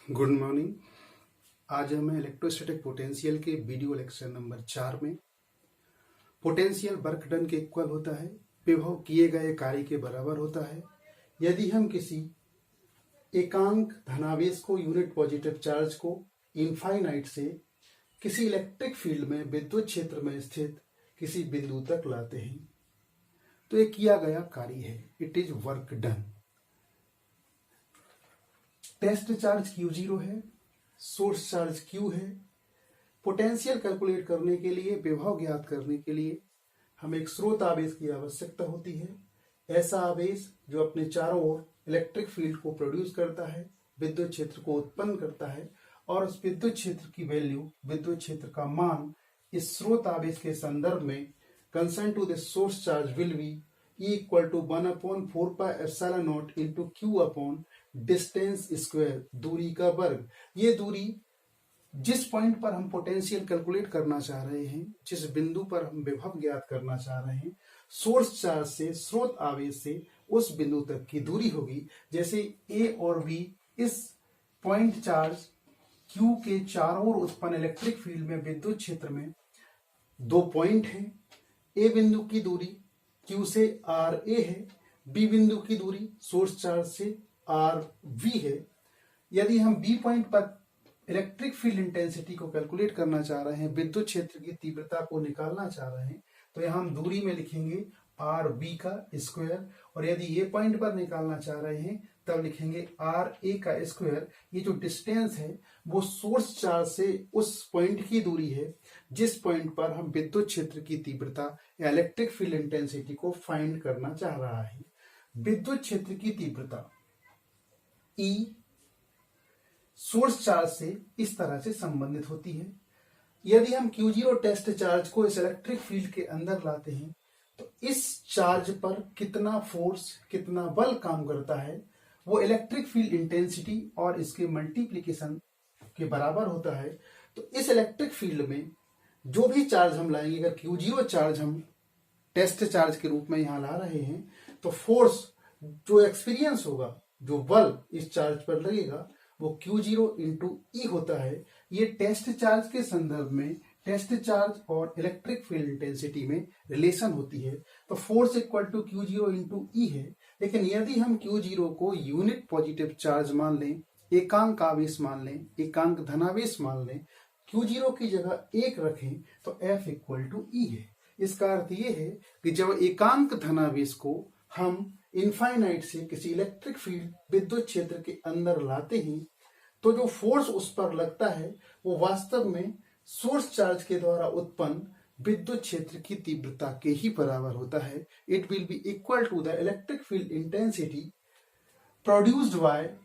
Good morning. आज हम electrostatic potential के वीडियो लेक्चर नंबर 4 में पोटेंशियल वर्क डन के इक्वल होता है, विभव किए गए कार्य के बराबर होता है यदि हम किसी एकांक धनावेश को, यूनिट पॉजिटिव चार्ज को इनफाइनाइट से किसी इलेक्ट्रिक फील्ड में विद्युत क्षेत्र में स्थित किसी बिंदु तक लाते हैं तो ये किया गया कार्य है, it is work done. Test charge Q0 है, सोर्स चार्ज Q है। पोटेंशियल कैलकुलेट करने के लिए, विभव ज्ञात करने के लिए हमें एक स्रोत आवेश की आवश्यकता होती है। ऐसा आवेश जो अपने चारों ओर इलेक्ट्रिक फील्ड को प्रोड्यूस करता है, विद्युत क्षेत्र को उत्पन्न करता है और उस विद्युत क्षेत्र की वैल्यू, विद्युत क्षेत्र का मान इस स्रोत आवेश के संदर्भ में concern to the source charge will be E = 1/4πε0 into Q upon distance square, दूरी का वर्ग। ये दूरी जिस पॉइंट पर हम पोटेंशियल कैलकुलेट करना चाह रहे हैं, जिस बिंदु पर हम विभव ज्ञात करना चाह रहे हैं, सोर्स चार्ज से, स्रोत आवेश से उस बिंदु तक की दूरी होगी। जैसे A और B इस पॉइंट चार्ज Q के चारों ओर उत्पन्न इलेक्ट्रिक फील्ड में विद्युत क्षेत्र में दो पॉइंट हैं। A बिंदु की दूरी Q से RA है, B बिंदु की दूरी सोर्स चार्ज से RV है। यदि हम B पॉइंट पर इलेक्ट्रिक फील्ड इंटेंसिटी को कैलकुलेट करना चाह रहे हैं, विद्युत क्षेत्र की तीव्रता को निकालना चाह रहे हैं, तो यहां हम दूरी में लिखेंगे RB का स्क्वायर, और यदि ये पॉइंट पर निकालना चाह रहे हैं तब लिखेंगे RA का स्क्वायर। ये जो डिस्टेंस है वो सोर्स चार्ज से उस पॉइंट की दूरी है जिस पॉइंट पर हम विद्युत क्षेत्र की तीव्रता या इलेक्ट्रिक फील्ड इंटेंसिटी को फाइंड करना चाह रहा है। विद्युत क्षेत्र की तीव्रता E सोर्स चार्ज से इस तरह से संबंधित होती है। यदि हम Q0 टेस्ट चार्ज को इस इलेक्ट्रिक फील्ड के अंदर लाते हैं तो इस चार्ज पर कितना फोर्स, कितना बल काम करता है, वो इलेक्ट्रिक फील्ड इंटेंसिटी और इसके मल्टीप्लीकेशन के बराबर होता है। तो इस इलेक्ट्रिक फील्ड में जो भी चार्ज हम लाएंगे, अगर Q0 चार्ज हम टेस्ट चार्ज के रूप में यहां ला रहे हैं तो फोर्स जो एक्सपीरियंस होगा, जो बल इस चार्ज पर लगेगा, वो Q0 इंटू E होता है। ये टेस्ट चार्ज के संदर्भ में टेस्ट चार्ज और इलेक्ट्रिक फील्ड इंटेंसिटी में रिलेशन होती है। तो force equal to Q0 into E है। लेकिन यदि हम Q0 को यूनिट पॉजिटिव चार्ज मान लें, एकांक आवेश मान लें, एकांक धनावेश मान लें, Q0 की जगह 1 रखें तो F इक्वल टू E है। इसका अर्थ ये है कि जब एकांक धनावेश को हम इनफाइनाइट से किसी इलेक्ट्रिक फील्ड, विद्युत क्षेत्र के अंदर लाते हैं तो जो फोर्स उस पर लगता है वो वास्तव में सोर्स चार्ज के द्वारा उत्पन्न विद्युत क्षेत्र की तीव्रता के ही बराबर होता है। It will be equal to the electric field intensity produced by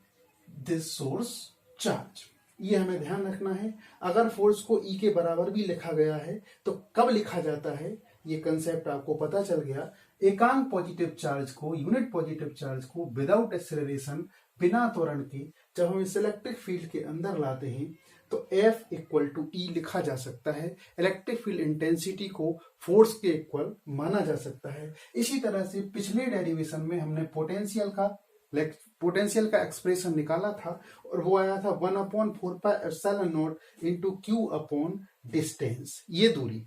this source charge. ये हमें ध्यान रखना है। अगर फोर्स को E के बराबर भी लिखा गया है तो कब लिखा जाता है, ये कंसेप्ट आपको पता चल गया। एकांक पॉजिटिव चार्ज को, यूनिट पॉजिटिव चार्ज को विदाउट एक्सेलरेशन, बिना त्वरण के, जब हम इस इलेक्ट्रिक फील्ड के अंदर लाते हैं तो F इक्वल टू E लिखा जा सकता है। इलेक्ट्रिक फील्ड इंटेंसिटी को फोर्स के इक्वल माना जा सकता है। इसी तरह से पिछले डेरिवेशन में हमने पोटेंशियल का एक्सप्रेशन निकाला था और वो आया था 1/4πε0 इंटू Q अपॉन डिस्टेंस। ये दूरी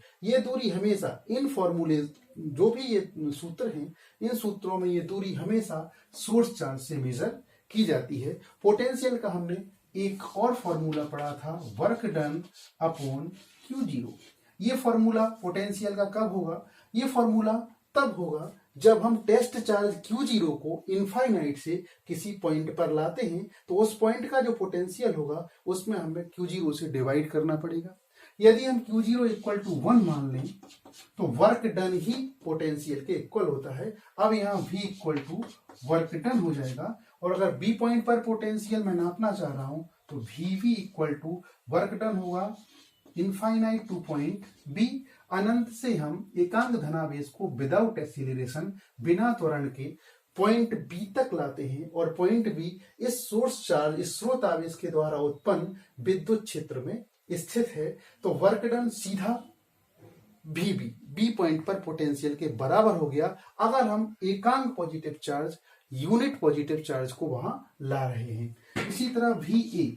हमेशा इन फॉर्मूले, जो भी ये सूत्र हैं, इन सूत्रों में ये दूरी हमेशा सोर्स चार्ज से मेजर की जाती है। पोटेंशियल का हमने एक और फॉर्मूला पढ़ा था, वर्क डन अपॉन Q0। ये फॉर्मूला पोटेंशियल का कब होगा? ये फॉर्मूला तब होगा जब हम टेस्ट चार्ज Q0 को इनफाइनाइट से किसी पॉइंट पर लाते हैं तो उस पॉइंट का जो पोटेंशियल होगा उसमें हमें Q0 से डिवाइड करना पड़ेगा। यदि हम Q0 इक्वल टू 1 मान लें तो वर्क डन ही पोटेंशियल के इक्वल होता है। अब यहाँ V equal to work done हो जाएगा, और अगर B पॉइंट पर पोटेंशियल मैं नापना चाह रहा हूं तो VV equal to work done होगा इनफाइनाइट टू पॉइंट B। अनंत से हम एकांक धनावेश को विदाउट एक्सीलरेशन, बिना त्वरण के पॉइंट B तक लाते हैं और पॉइंट B इस सोर्स चार्ज, इस स्रोत आवेश के द्वारा उत्पन्न विद्युत क्षेत्र में स्थित है। तो वर्क डन सीधा बी पॉइंट पर पोटेंशियल के बराबर हो गया अगर हम एकांक positive charge, unit positive charge को वहां ला रहे हैं। इसी तरह VA,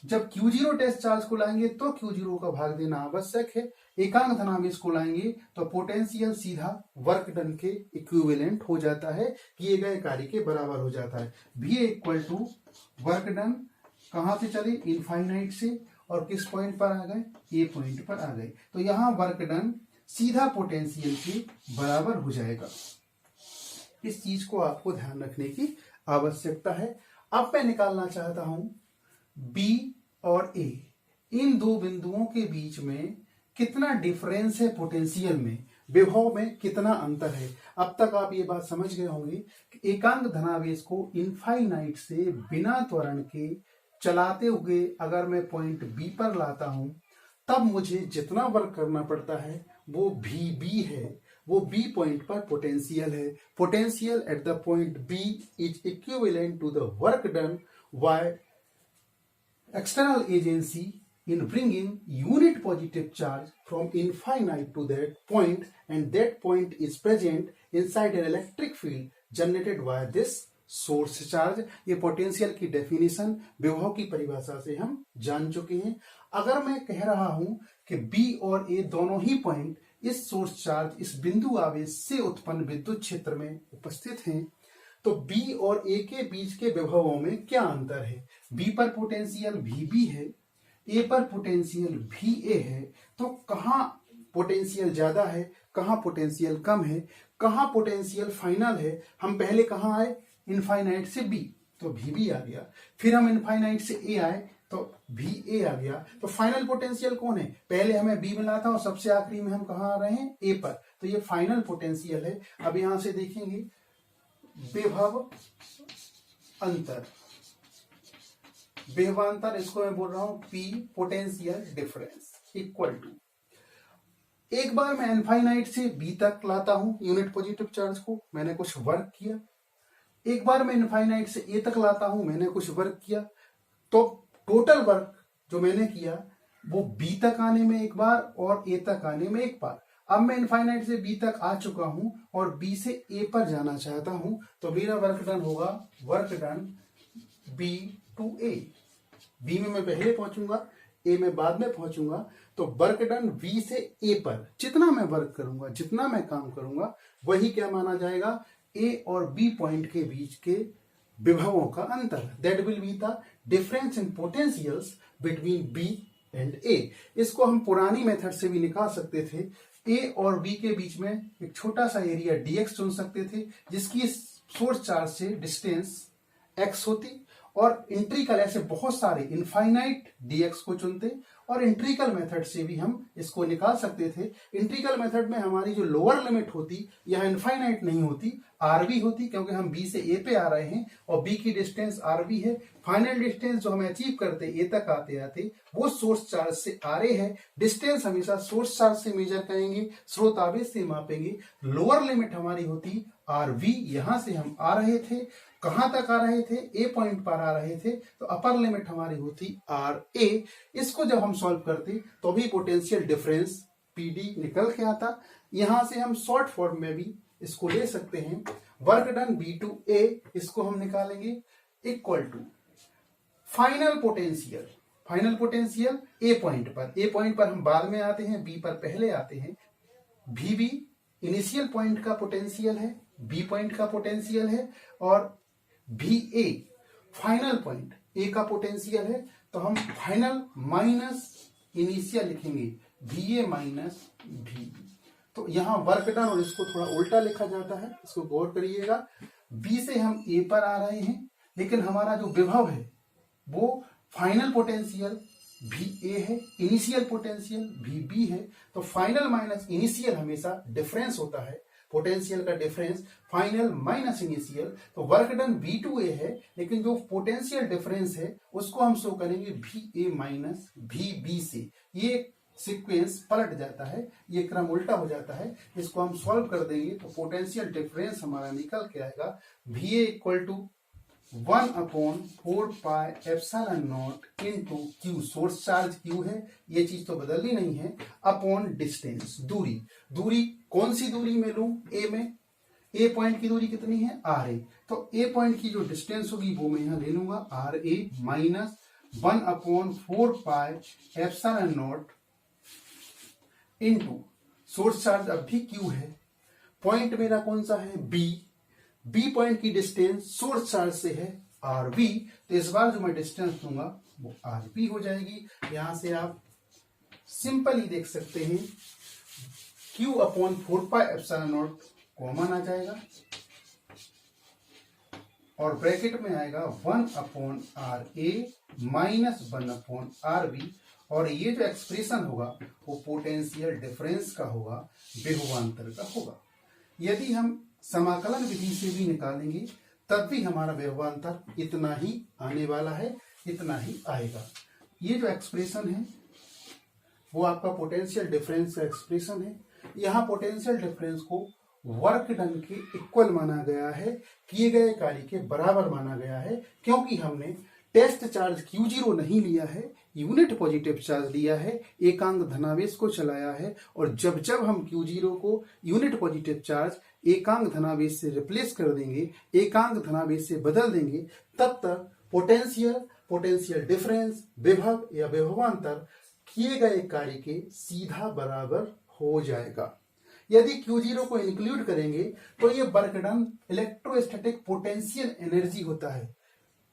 जब Q0 टेस्ट चार्ज को लाएंगे तो Q0 का भाग देना आवश्यक है। एकांक धनावेश को लाएंगे तो पोटेंशियल सीधा वर्क डन के इक्विवेलेंट हो जाता है, किए गए कार्य के बराबर हो जाता है। VA equal to work done, कहां से चले, इनफाइनाइट से, और किस पॉइंट पर आ गए, A पॉइंट पर आ गए। तो यहां वर्क डन सीधा पोटेंशियल के बराबर हो जाएगा। इस चीज को आपको ध्यान रखने की आवश्यकता है। अब मैं निकालना चाहता हूं B और A, इन दो बिंदुओं के बीच में कितना डिफरेंस है पोटेंशियल में, विभव में कितना अंतर है। अब तक आप ये बात समझ गए होंगे कि एकांक धनावेश को इनफाइनाइट से बिना त्वरण के चलाते हुए अगर मैं पॉइंट B पर लाता हूं तब मुझे जितना वर्क करना पड़ता है वो VB है, वो B पॉइंट पर पोटेंशियल है। Potential at the point B is equivalent to the work done by external agency in bringing unit positive charge from infinite to that point, and that point is present inside an electric field generated by this source charge। ये potential की definition, विभव की परिभाषा से हम जान चुके हैं। अगर मैं कह रहा हूं कि B और A दोनों ही पॉइंट इस सोर्स चार्ज, इस बिंदु आवेश से उत्पन्न विद्युत क्षेत्र में उपस्थित हैं, तो B और A के बीच के विभवों में क्या अंतर है। B पर पोटेंशियल VB है, A पर पोटेंशियल VA है, तो कहां पोटेंशियल ज्यादा है, कहां पोटेंशियल कम है, कहां पोटेंशियल फाइनल है। हम पहले कहां आए, इनफाइनाइट से B, तो VB आ गया। फिर हम इनफाइनाइट से A आए तो VA आ गया। तो फाइनल पोटेंशियल कौन है, पहले हमें B मिला था और सबसे आखिरी में हम कहां आ रहे हैं, A पर, तो ये फाइनल पोटेंशियल है। अब यहां से देखेंगे विभव अंतर, विभवांतर, इसको मैं बोल रहा हूं P potential difference equal to, एक बार मैं इनफाइनाइट से B तक लाता हूं यूनिट पॉजिटिव चार्ज को, मैंने कुछ वर्क किया। एक बार मैं इनफाइनाइट से A तक लाता हूं, मैंने कुछ वर्क किया। तो टोटल वर्क जो मैंने किया वो B तक आने में एक बार और A तक आने में एक बार। अब मैं इनफाइनाइट से B तक आ चुका हूं और B से A पर जाना चाहता हूं, तो मेरा वर्क डन होगा work done B to A। B में मैं पहले पहुंचूंगा, A में बाद में पहुंचूंगा। तो वर्क डन B से A पर जितना मैं वर्क करूंगा, जितना मैं काम करूंगा, वही क्या माना जाएगा, A और B पॉइंट के बीच के विभवों का अंतर। That will be the difference in potentials between B and A। इसको हम पुरानी मेथड से भी निकाल सकते थे। A और B के बीच में एक छोटा सा एरिया dx चुन सकते थे, जिसकी सोर्स चार्ज से डिस्टेंस x होती, और इंट्रिकल ऐसे बहुत सारे इनफाइनाइट dx को चुनते, और इंट्रिकल मेथड से भी हम इसको निकाल सकते थे। इंट्रिकल मेथड में हमारी जो लोअर लिमिट होती, यह इनफाइनाइट नहीं होती, RB होती, क्योंकि हम B से A पे आ रहे हैं और B की डिस्टेंस RB है। फाइनल डिस्टेंस जो हम अचीव करते A तक आते आते वो सोर्स चार्ज से RA है। डिस्टेंस हमेशा सोर्स चार्ज से मेजर करेंगे, स्रोत आवेश से मापेंगे। लोअर लिमिट हमारी होती RV, यहां से हम आ रहे थे, कहां तक आ रहे थे, A पॉइंट पर आ रहे थे, तो अपर लिमिट हमारी होती RA। इसको जब हम सॉल्व करते तो भी पोटेंशियल डिफरेंस PD निकल के आता। यहां से हम शॉर्ट फॉर्म में भी इसको ले सकते हैं, work done B to A, इसको हम निकालेंगे equal to final potential, final potential A point पर, A पॉइंट पर हम बाद में आते हैं, B पर पहले आते हैं। VB इनिशियल पॉइंट का पोटेंशियल है, B पॉइंट का पोटेंशियल है, और VA फाइनल पॉइंट A का पोटेंशियल है। तो हम फाइनल माइनस इनिशियल लिखेंगे, VA माइनस VB। तो यहां वर्क डन, और इसको थोड़ा उल्टा लिखा जाता है, इसको गौर करिएगा। B से हम A पर आ रहे हैं, लेकिन हमारा जो विभव है वो फाइनल पोटेंशियल VA है, इनिशियल पोटेंशियल VB है। तो फाइनल माइनस इनिशियल हमेशा डिफरेंस होता है, पोटेंशियल का डिफरेंस फाइनल माइनस इनिशियल। तो work done B to A है, लेकिन जो पोटेंशियल डिफरेंस है उसको हम शो करेंगे VA माइनस VB से। ये सीक्वेंस पलट जाता है, ये क्रम उल्टा हो जाता है। इसको हम सॉल्व कर देंगे तो पोटेंशियल डिफरेंस हमारा निकल के आएगा VA equal to 1/4πε0 into Q, source charge Q है, ये चीज तो बदलनी नहीं है, अपॉन डिस्टेंस, दूरी। दूरी कौन सी दूरी में लूं, A में, ए पॉइंट की दूरी कितनी है आर ए, तो ए पॉइंट की जो डिस्टेंस होगी वो मैं यहां ले लूंगा R A minus 1/4πε0 into source charge अब भी क्यू है, पॉइंट मेरा कौन सा है बी, बी पॉइंट की डिस्टेंस सोर्स चार्ज से है आर बी, तो इस बार जो मैं डिस्टेंस दूंगा वो आर बी हो जाएगी। यहां से आप सिंपली देख सकते हैं Q/4πε0 कॉमन आ जाएगा और ब्रैकेट में आएगा 1/RA माइनस 1/RB, और ये जो एक्सप्रेशन होगा वो पोटेंशियल डिफरेंस का होगा, विभवांतर का होगा। यदि हम समाकलन विधि से भी निकालेंगे तब भी हमारा विभवांतर इतना ही आने वाला है, इतना ही आएगा। ये जो एक्सप्रेशन है वो आपका पोटेंशियल डिफरेंस का एक्सप्रेशन है। यहाँ पोटेंशियल डिफरेंस को वर्क डन के इक्वल माना गया है, किए गए कार्य के बराबर माना गया है, क्योंकि हमने टेस्ट चार्ज Q0 नहीं लिया है, यूनिट पॉजिटिव चार्ज लिया है, एकांक धनावेश को चलाया है, और जब जब हम Q0 को यूनिट पॉजिटिव चार्ज एकांक धनावेश से रिप्लेस कर देंगे, एकांक धनावेश से बदल देंगे, तब तक पोटेंशियल डिफरेंस, विभव या विभवांतर किए गए कार्य के सीधा बराबर हो जाएगा। यदि Q0 को इंक्लूड करेंगे तो ये work done electrostatic potential energy होता है,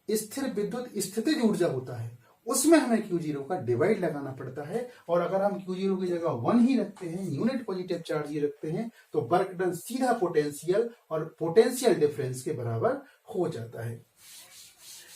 स्थिर विद्युत स्थितिज ऊर्जा होता है, उसमें हमें Q0 का डिवाइड लगाना पड़ता है। और अगर हम Q0 की जगह 1 ही रखते हैं, यूनिट पॉजिटिव चार्ज ही रखते हैं, तो वर्क डन सीधा पोटेंशियल और पोटेंशियल डिफरेंस के बराबर हो जाता है।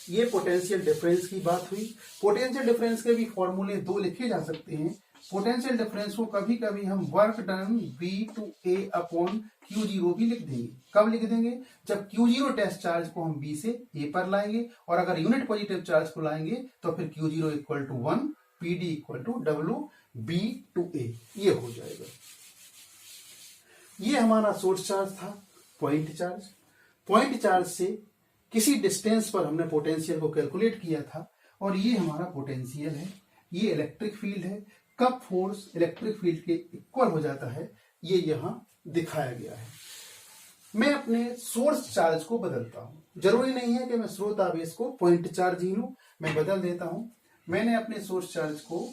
ये पोटेंशियल डिफरेंस की बात हुई। पोटेंशियल डिफरेंस के भी फॉर्मूले 2 लिखे जा सकते हैं। पोटेंशियल डिफरेंस को कभी कभी हम वर्क डन V/A/Q0 भी लिख देंगे। कब लिख देंगे? जब Q0 टेस्ट चार्ज को हम B से A पर लाएंगे, और अगर यूनिट पॉजिटिव चार्ज को लाएंगे तो फिर Q0 = 1, PD = W B/A, ये हो जाएगा। ये हमारा सोर्स चार्ज था, पॉइंट चार्ज। पॉइंट चार्ज से किसी डिस्टेंस पर हमने पोटेंशियल को कैलकुलेट किया था, और ये हमारा पोटेंशियल है, ये इलेक्ट्रिक फील्ड है। कब फोर्स इलेक्ट्रिक फील्ड के इक्वल हो जाता है ये यहां दिखाया गया है। मैं अपने सोर्स चार्ज को बदलता हूं, जरूरी नहीं है कि मैं स्रोत आवेश को पॉइंट चार्ज ही लूं, मैं बदल देता हूं। मैंने अपने सोर्स चार्ज को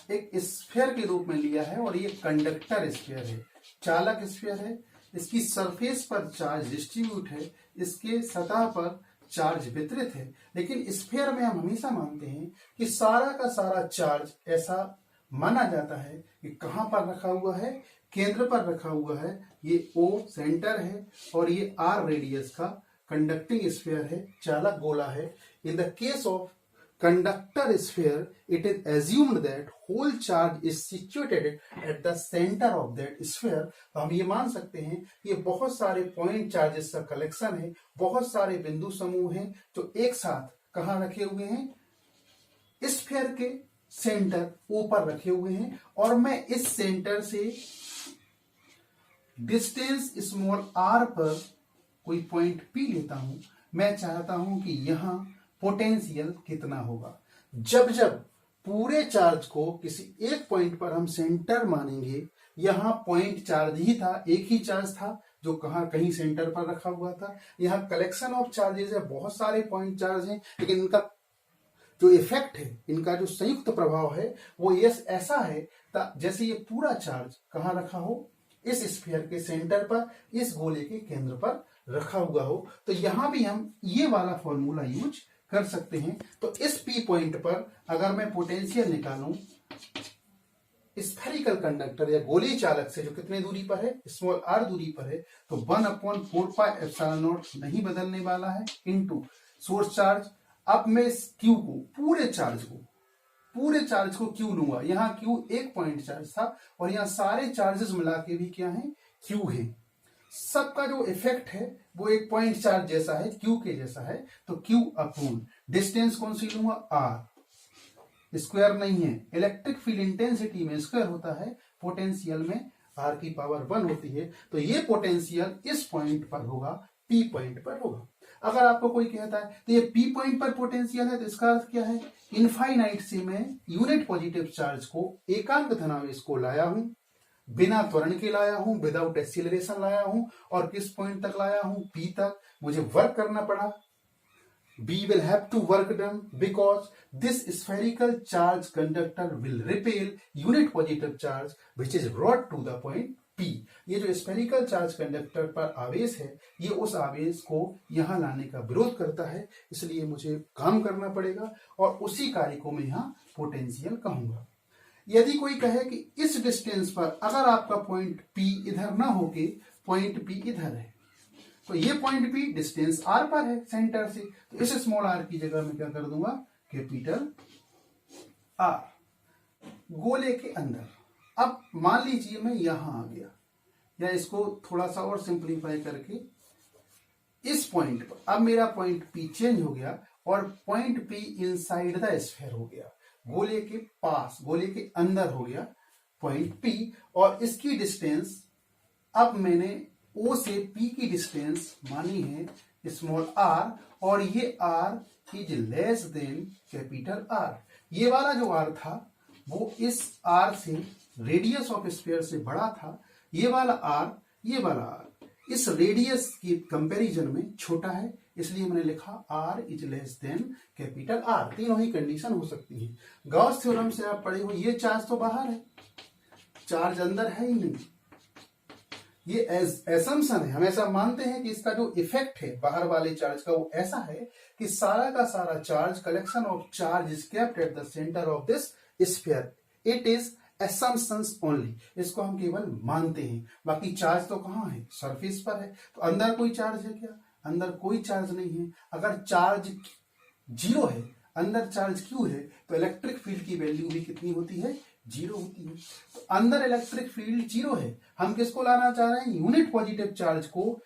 एक स्फीयर के रूप में लिया है, और ये कंडक्टर स्फीयर है, चालक स्फीयर है। इसकी सरफेस पर चार्ज डिस्ट्रीब्यूट है, इसके सतह पर चार्ज वितरित है। लेकिन स्फीयर में हम हमेशा मानते हैं कि सारा का सारा चार्ज ऐसा माना जाता है कि कहां पर रखा हुआ है, केंद्र पर रखा हुआ है। ये O सेंटर है और ये R रेडियस का कंडक्टिंग स्फीयर है, चालक गोला है। In the case of conductor sphere, it is assumed that whole charge is situated at the center of that sphere। तो हम ये मान सकते हैं ये बहुत सारे पॉइंट चार्जेस का कलेक्शन है, बहुत सारे बिंदु समूह हैं जो एक साथ कहाँ रखे हुए हैं, स्फीयर के सेंटर ऊपर रखे हुए हैं। और मैं इस सेंटर से डिस्टेंस स्मॉल r पर कोई पॉइंट P लेता हूं। मैं चाहता हूं कि यहां पोटेंशियल कितना होगा। जब जब पूरे चार्ज को किसी एक पॉइंट पर हम सेंटर मानेंगे, यहां पॉइंट चार्ज ही था, एक ही चार्ज था जो कहीं सेंटर पर रखा हुआ था। यहां कलेक्शन ऑफ चार्जेस है, बहुत सारे पॉइंट चार्ज हैं, लेकिन इनका जो इफेक्ट है, इनका जो संयुक्त प्रभाव है वो ऐसा है जैसे ये पूरा चार्ज कहां रखा हो, इस स्फीयर के सेंटर पर, इस गोले के केंद्र पर रखा हुआ हो। तो यहां भी हम ये वाला फॉर्मूला यूज कर सकते हैं। तो इस P पॉइंट पर अगर मैं पोटेंशियल निकालूं स्फेरिकल कंडक्टर या गोली चालक से, जो कितने दूरी पर है, स्मॉल r दूरी पर है, तो 1/4πε0 नहीं बदलने वाला है, इनटू सोर्स चार्ज। अब मैं इस Q को, पूरे चार्ज को Q लूंगा। यहां Q एक पॉइंट चार्ज था और यहां सारे चार्जेस मिला के भी क्या है, Q है। सबका जो इफेक्ट है वो एक पॉइंट चार्ज जैसा है, Q के जैसा है। तो Q/, डिस्टेंस कौन सी लूंगा, R, स्क्वायर नहीं है। इलेक्ट्रिक फील्ड इंटेंसिटी में स्क्वायर होता है, पोटेंशियल में R⁻1 होती है। तो ये पोटेंशियल इस पॉइंट पर होगा, P पॉइंट पर होगा। अगर आपको कोई कहता है तो ये P पॉइंट पर पोटेंशियल है, तो इसका अर्थ क्या है, इनफाइनाइट से मैं यूनिट पॉजिटिव चार्ज को, एकांक धनावेश को लाया हूं, बिना त्वरण के लाया हूं, विदाउट एक्सीलरेशन लाया हूं, और किस पॉइंट तक लाया हूं, P तक। मुझे वर्क करना पड़ा, B will have to work done because this spherical charge conductor will repel unit positive charge which is brought to the point P। ये जो स्फेरिकल चार्ज कंडक्टर पर आवेश है, ये उस आवेश को यहां लाने का विरोध करता है, इसलिए मुझे काम करना पड़ेगा और उसी कार्य को मैं यहां पोटेंशियल कहूंगा। यदि कोई कहे कि इस डिस्टेंस पर अगर आपका पॉइंट P इधर ना होके पॉइंट P इधर है, तो ये पॉइंट P डिस्टेंस r पर है सेंटर से, तो इस स्मॉल r की जगह मैं क्या कर दूंगा, कैपिटल R गोले के अंदर। अब मान लीजिए मैं यहां आ गया, या इसको थोड़ा सा और सिंप्लीफाई करके इस पॉइंट पर, अब मेरा पॉइंट P चेंज हो गया और point P inside the sphere हो गया, गोले के पास, गोले के अंदर हो गया पॉइंट P, और इसकी डिस्टेंस अब मैंने O से P की डिस्टेंस मानी है स्मॉल r, और ये r is less than capital R। ये वाला जो r था वो इस r से, रेडियस ऑफ स्फीयर से बड़ा था, ये वाला r, ये वाला r इस रेडियस की कंपैरिजन में छोटा है, इसलिए मैंने लिखा r is less than capital R। तीनों ही कंडीशन हो सकती है। गॉस थ्योरम से आप पढ़े हो, ये चार्ज तो बाहर है, चार्ज अंदर है ही नहीं, ये एसम्पशन है, हम ऐसा मानते हैं कि इसका जो इफेक्ट है बाहर वाले चार्ज का वो ऐसा है कि सारा का सारा charge, collection of charge is kept at the centre of this sphere. It is assumptions only, इसको हम केवल मानते हैं, बाकी चार्ज तो कहाँ है, सरफेस पर है। तो अंदर कोई चार्ज है क्या, अंदर कोई चार्ज नहीं है। अगर चार्ज 0 है, अंदर चार्ज Q है, तो इलेक्ट्रिक फील्ड की वैल्यू भी कितनी होती है, 0 होती है। तो अंदर इलेक्ट्रिक फील्ड 0 है, हम किसको लाना चाह रहे हैं, यूनिट पॉजिटिव चार्ज को,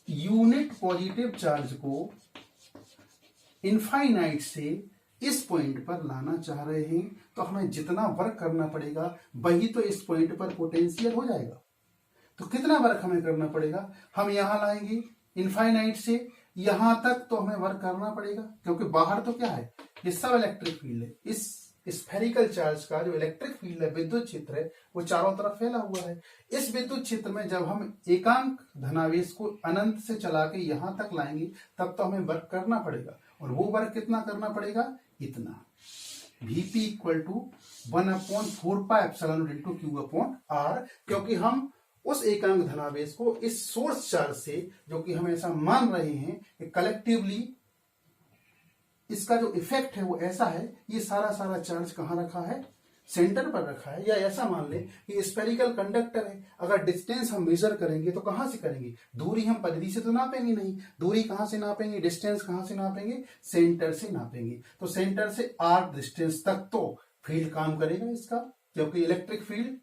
यूनिट पॉजिटिव चार्ज को इनफाइनाइट से इस पॉइंट पर लाना चाह रहे हैं, तो हमें जितना वर्क करना पड़ेगा वही तो इस पॉइंट पर पोटेंशियल हो जाएगा। तो कितना वर्क हमें करना पड़ेगा, हम यहां लाएंगे इनफाइनाइट से यहां तक, तो हमें वर्क करना पड़ेगा, क्योंकि बाहर तो क्या है, ये सब इलेक्ट्रिक फील्ड है। इस स्फेरिकल चार्ज का जो इलेक्ट्रिक फील्ड है, विद्युत क्षेत्र है, वो चारों तरफ फैला हुआ है। इस विद्युत क्षेत्र में जब हम एकांक धनावेश को अनंत से चला के यहां तक लाएंगे, तब तो हमें वर्क करना पड़ेगा, और वो वर्क कितना करना पड़ेगा, इतना, Vp इक्वल टू 1/4πε/Q/R, क्योंकि हम उस एकांक धनावेश को इस सोर्स चार्ज से, जो कि हम ऐसा मान रहे हैं कि कलेक्टिवली इसका जो इफेक्ट है वो ऐसा है, ये सारा चार्ज कहां रखा है, सेंटर पर रखा है। या ऐसा मान ले कि स्फेरिकल कंडक्टर है, अगर डिस्टेंस हम मेजर करेंगे तो कहां से करेंगे, दूरी हम परिधि से तो नापेंगे नहीं, दूरी कहां से नापेंगे, डिस्टेंस कहां से नापेंगे, सेंटर से नापेंगे। तो सेंटर से r डिस्टेंस तक तो फील्ड काम करेगा इसका, क्योंकि इलेक्ट्रिक फील्ड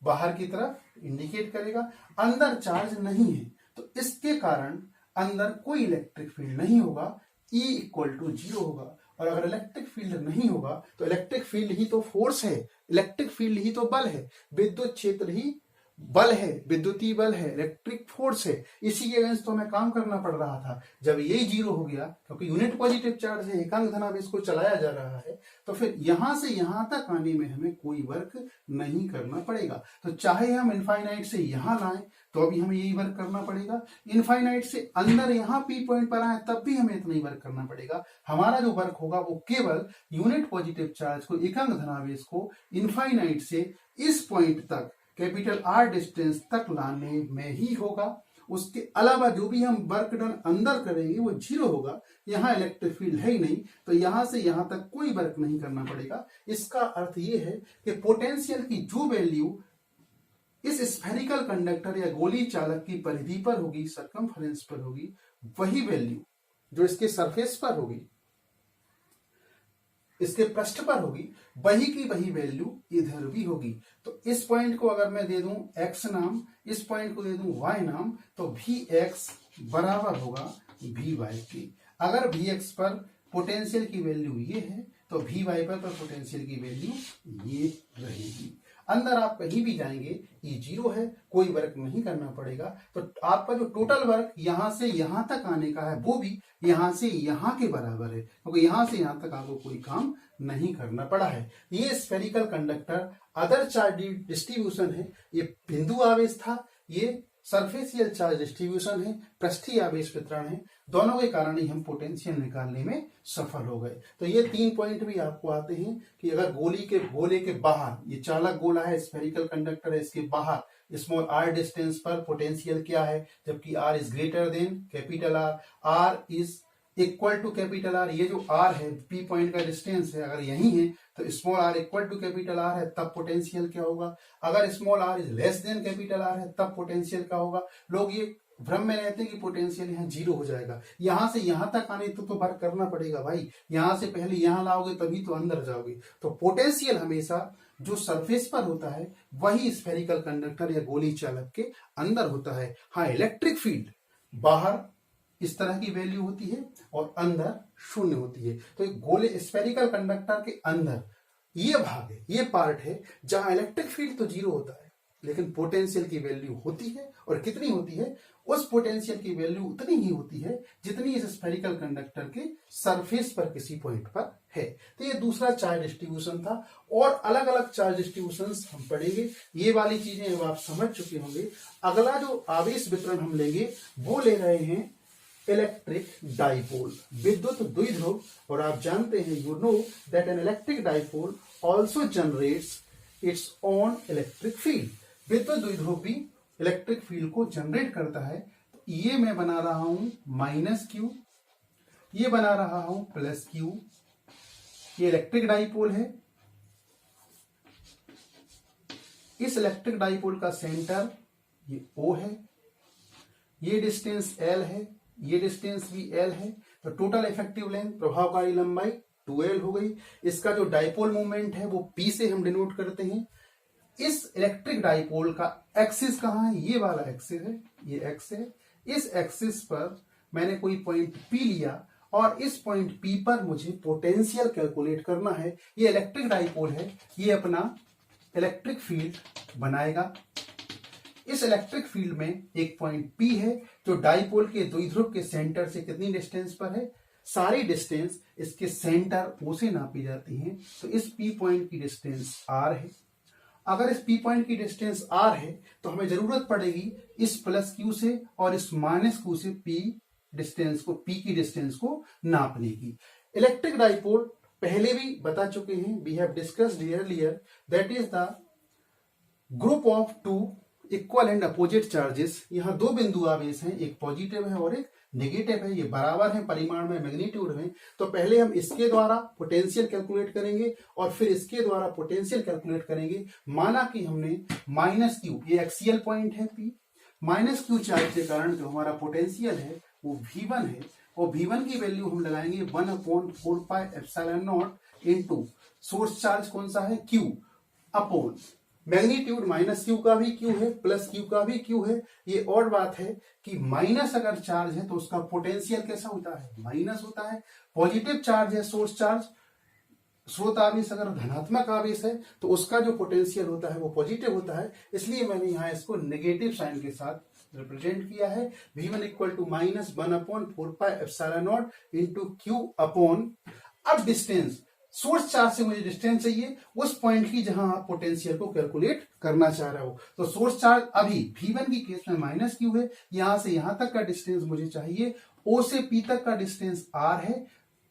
बाहर की तरफ इंडिकेट करेगा। अंदर चार्ज नहीं है, तो इसके कारण अंदर कोई इलेक्ट्रिक फील्ड नहीं होगा, E इक्वल टू 0 होगा। और अगर इलेक्ट्रिक फील्ड नहीं होगा, तो इलेक्ट्रिक फील्ड ही तो फोर्स है, इलेक्ट्रिक फील्ड ही तो बल है, विद्युत क्षेत्र ही बल है, विद्युतीय बल है, इलेक्ट्रिक फोर्स है, इसी के अगेंस्ट तो हमें काम करना पड़ रहा था। जब ये 0 हो गया, क्योंकि यूनिट पॉजिटिव चार्ज है, एकांक धनावेश को चलाया जा रहा है, तो फिर यहां से यहां तक आने में हमें कोई वर्क नहीं करना पड़ेगा। तो चाहे हम इनफाइनाइट से यहां लाएं, तो अभी हमें यही वर्क करना पड़ेगा। इनफाइनाइट से अंदर यहां P पॉइंट पर आए, तब भी हमें इतना ही वर्क करना पड़ेगा। हमारा जो वर्क होगा वो केवल यूनिट पॉजिटिव चार्ज को, एकांक धनावेश को इनफाइनाइट से इस पॉइंट तक, कैपिटल R डिस्टेंस तक लाने में ही होगा। उसके अलावा जो भी हम वर्क डन अंदर करेंगे वो 0 होगा। यहाँ इलेक्ट्रिक फील्ड है ही नहीं, तो यहां से यहां तक कोई वर्क नहीं करना पड़ेगा। इसका अर्थ ये है कि पोटेंशियल की जो वैल्यू इस स्फेरिकल कंडक्टर या गोली चालक की परिधि पर होगी, सरकमफरेंस पर होगी, वही वैल्यू जो इसके सरफेस पर होगी, इसके पृष्ठ पर होगी, वही की वही वैल्यू इधर भी होगी। तो इस पॉइंट को अगर मैं दे दूं x नाम, इस पॉइंट को दे दूं y नाम, तो Vx बराबर होगा Vy के। अगर Vx पर पोटेंशियल की वैल्यू ये है, तो Vy पर पोटेंशियल की वैल्यू ये रहेगी। अंदर आप कहीं भी जाएंगे ये 0 है, कोई वर्क नहीं करना पड़ेगा। तो आपका जो टोटल वर्क यहां से यहां तक आने का है वो भी यहां से यहां के बराबर है, क्योंकि यहां से यहां तक आपको कोई काम नहीं करना पड़ा है। ये spherical conductor other charge distribution है, ये बिंदु आवेश था, ये सरफेसियल चार्ज डिस्ट्रीब्यूशन है, पृष्ठीय आवेश वितरण है। दोनों के कारण ही हम पोटेंशियल निकालने में सफल हो गए। तो ये 3 पॉइंट भी आपको आते हैं कि अगर गोले के बाहर, ये चालक गोला है, स्फेरिकल कंडक्टर है, इसके बाहर स्मॉल r डिस्टेंस पर पोटेंशियल क्या है, जबकि r is greater than capital R is equal to capital R। ये जो R है, P पॉइंट का डिस्टेंस है, अगर यही है तो small r equal to capital R है, तब पोटेंशियल क्या होगा। अगर small r is less than capital R है, तब पोटेंशियल क्या होगा। लोग ये भ्रम में रहते हैं कि पोटेंशियल यहाँ 0 हो जाएगा। यहां से यहां तक आने तो वर्क करना पड़ेगा भाई, यहां से पहले यहां लाओगे तभी तो अंदर जाओगे। तो पोटेंशियल हमेशा जो सरफेस पर होता है वही स्फेरिकल कंडक्टर या गोली चालक के अंदर होता है। हाँ, इलेक्ट्रिक फील्ड बाहर इस तरह की वैल्यू होती है और अंदर 0 होती है। तो एक गोले स्फेरिकल कंडक्टर के अंदर ये भाग है, ये पार्ट है जहां इलेक्ट्रिक फील्ड तो 0 होता है, लेकिन पोटेंशियल की वैल्यू होती है। और कितनी होती है, उस पोटेंशियल की वैल्यू उतनी ही होती है जितनी इस स्फेरिकल कंडक्टर के सरफेस पर किसी पॉइंट पर है। तो ये दूसरा चार्ज डिस्ट्रीब्यूशन था, और अलग अलग चार्ज डिस्ट्रीब्यूशन हम पढ़ेंगे। ये वाली चीजें अब आप समझ चुके होंगे। अगला जो आवेश वितरण हम लेंगे वो ले रहे हैं इलेक्ट्रिक डाइपोल, विद्युत द्विध्रुव। और आप जानते हैं, you know that an electric dipole also generates its own electric field. विद्युत द्विध्रुव भी इलेक्ट्रिक फील्ड को जनरेट करता है। तो ये मैं बना रहा हूं -q, ये बना रहा हूं +q। ये इलेक्ट्रिक डाइपोल है, इस इलेक्ट्रिक डाइपोल का सेंटर ये O है, ये डिस्टेंस L है, ये डिस्टेंस भी L है। तो टोटल इफेक्टिव लेंथ, प्रभावकारी लंबाई 2L हो गई। इसका जो डाइपोल मोमेंट है वो P से हम डिनोट करते हैं। इस इलेक्ट्रिक डाइपोल का एक्सिस कहाँ है, ये वाला एक्सिस है, ये एक्स है। इस एक्सिस पर मैंने कोई पॉइंट P लिया और इस पॉइंट P पर मुझे पोटेंशियल कैलकुलेट करना है। ये इलेक्ट्रिक डाइपोल है, ये अपना इलेक्ट्रिक फील्ड बनाएगा। इस इलेक्ट्रिक फील्ड में एक पॉइंट P है जो डाइपोल के द्विध्रुव के सेंटर से कितनी डिस्टेंस पर है। सारी डिस्टेंस इसके सेंटर O से नापी जाती है। तो इस P पॉइंट की डिस्टेंस R है। अगर इस P पॉइंट की डिस्टेंस R है तो हमें जरूरत पड़ेगी इस +q से और इस -q से P की डिस्टेंस को नापने की। इलेक्ट्रिक डाइपोल पहले भी बता चुके हैं, we have discussed earlier, that is the group of 2 equal and opposite charges. यहाँ 2 बिंदु आवेश हैं, एक पॉजिटिव है और एक नेगेटिव है। ये बराबर है परिमाण में, मैग्नीट्यूड में। तो पहले हम इसके द्वारा पोटेंशियल कैलकुलेट करेंगे और फिर इसके द्वारा पोटेंशियल कैलकुलेट करेंगे। माना कि हमने -q, ये एक्सियल पॉइंट है P, -q चार्ज के कारण जो हमारा पोटेंशियल है वो V1 है, और V1 की वैल्यू हम लगाएंगे 1/4πε0 इंटू सोर्स चार्ज कौन सा है, Q, अपॉन मैग्नीट्यूड -q का भी Q है, +q का भी Q है। ये और बात है कि माइनस अगर चार्ज है तो उसका पोटेंशियल कैसा होता है, माइनस होता है। पॉजिटिव चार्ज है सोर्स चार्ज, स्रोत आवेश अगर धनात्मक आवेश है तो उसका जो पोटेंशियल होता है वो पॉजिटिव होता है। इसलिए मैंने यहाँ इसको नेगेटिव साइन के साथ रिप्रेजेंट किया है। V1 equal to -1/4πε0 into Q upon, अब डिस्टेंस, सोर्स चार्ज से मुझे डिस्टेंस चाहिए उस पॉइंट की जहां आप पोटेंशियल को कैलकुलेट करना चाह रहे हो। तो सोर्स चार्ज अभी V1 की केस में -q है, यहां से यहां तक का डिस्टेंस मुझे चाहिए। O से P तक का डिस्टेंस R है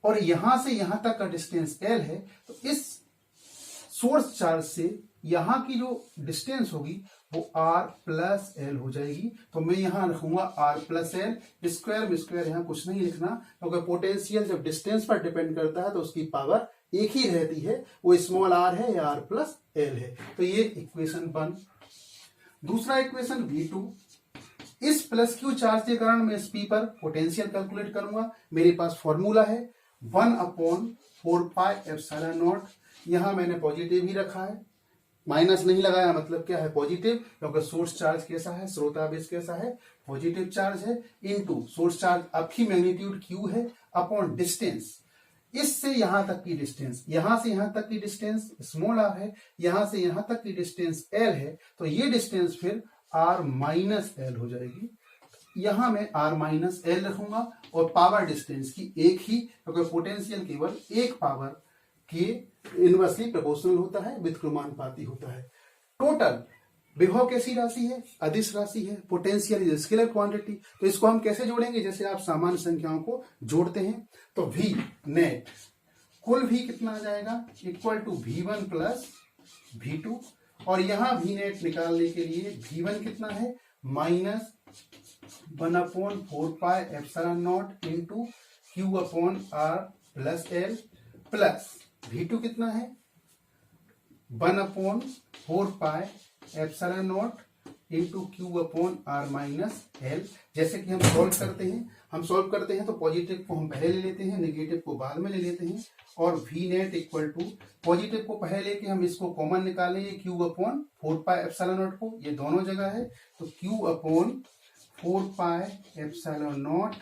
और यहां से यहां तक का डिस्टेंस L है। तो इस सोर्स चार्ज से यहां की जो डिस्टेंस होगी वो R+L हो जाएगी। तो मैं यहां रखूंगा R+L। स्क्वायर में स्क्वायर यहां कुछ नहीं लिखना, क्योंकि पोटेंशियल जब डिस्टेंस पर डिपेंड करता है तो उसकी पावर एक ही रहती है, वो स्मॉल r है या R+L है। तो ये इक्वेशन 1। दूसरा इक्वेशन V2, इस +q चार्ज के कारण मैं इस P पर पोटेंशियल कैलकुलेट करूंगा। मेरे पास फॉर्मूला है 1/4πε0। यहां मैंने पॉजिटिव ही रखा है, माइनस नहीं लगाया, मतलब क्या है, पॉजिटिव, क्योंकि सोर्स चार्ज कैसा है, स्रोतावेश कैसा है, पॉजिटिव चार्ज है, इनटू सोर्स चार्ज अब भी मैग्नीट्यूड Q है अपॉन डिस्टेंस। इससे यहां तक की डिस्टेंस, यहां से यहां तक की डिस्टेंस स्मॉल r है, यहां से यहां तक की डिस्टेंस l है, तो ये डिस्टेंस फिर r माइनस एल हो जाएगी। यहां मैं r माइनस एल रखूंगा और पावर डिस्टेंस की एक ही, क्योंकि पोटेंशियल केवल एक पावर के इनवर्सली प्रोपोर्शनल होता है, व्युत्क्रमानुपाती होता है। टोटल विभव कैसी राशि है? अदिश राशि है। Potential is scalar quantity. तो इसको हम कैसे जोड़ेंगे? जैसे आप सामान्य संख्याओं को जोड़ते हैं, तो V नेट कुल V कितना आ जाएगा? Equal to V1 plus V2, और यहां V नेट निकालने के लिए V1 कितना है? Minus 1/4πε0 into Q/R plus L, plus V2 कितना है? 1/4πε0 इंटू Q/R माइनस L। जैसे कि हम सॉल्व करते हैं तो पॉजिटिव को हम पहले ले लेते हैं, नेगेटिव को बाद में ले लेते हैं, और V net equal to positive को पहले लेके हम इसको कॉमन निकालेंगे Q/4πε0 को, ये दोनों जगह है, तो Q/4πε0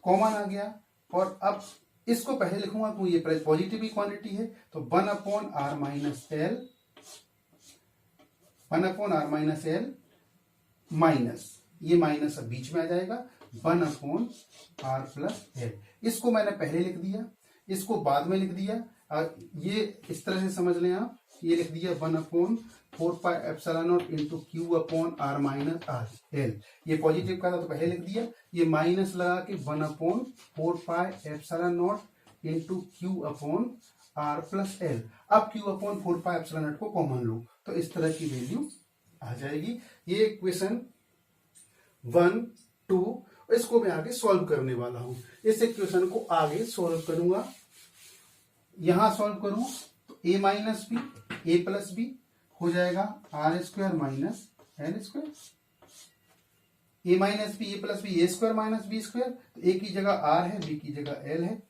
कॉमन आ गया। और अब इसको पहले लिखूंगा क्यों, ये पॉजिटिव की क्वांटिटी है, तो 1/R minus L, 1/R minus L minus, ये माइनस अब बीच में आ जाएगा, 1/R प्लस एल। इसको मैंने पहले लिख दिया, इसको बाद में लिख दिया, ये इस तरह से समझ लें आप, ये लिख दिया 1/4πε0 इंटू Q/R माइनस एल। ये पॉजिटिव का था तो पहले लिख दिया, ये माइनस लगा के 1/4πε0 इंटू Q/R प्लस एल। अब Q/4πε0 को कॉमन लो तो इस तरह की वैल्यू आ जाएगी। ये इक्वेशन 1, 2, इसको मैं आगे सॉल्व करने वाला हूं। इस इक्वेशन को आगे सॉल्व करूंगा, यहां सॉल्व करूं तो a minus B A plus B हो जाएगा R square minus L square, A minus B A plus B A square minus B square. तो ए की जगह आर है, बी की जगह एल है,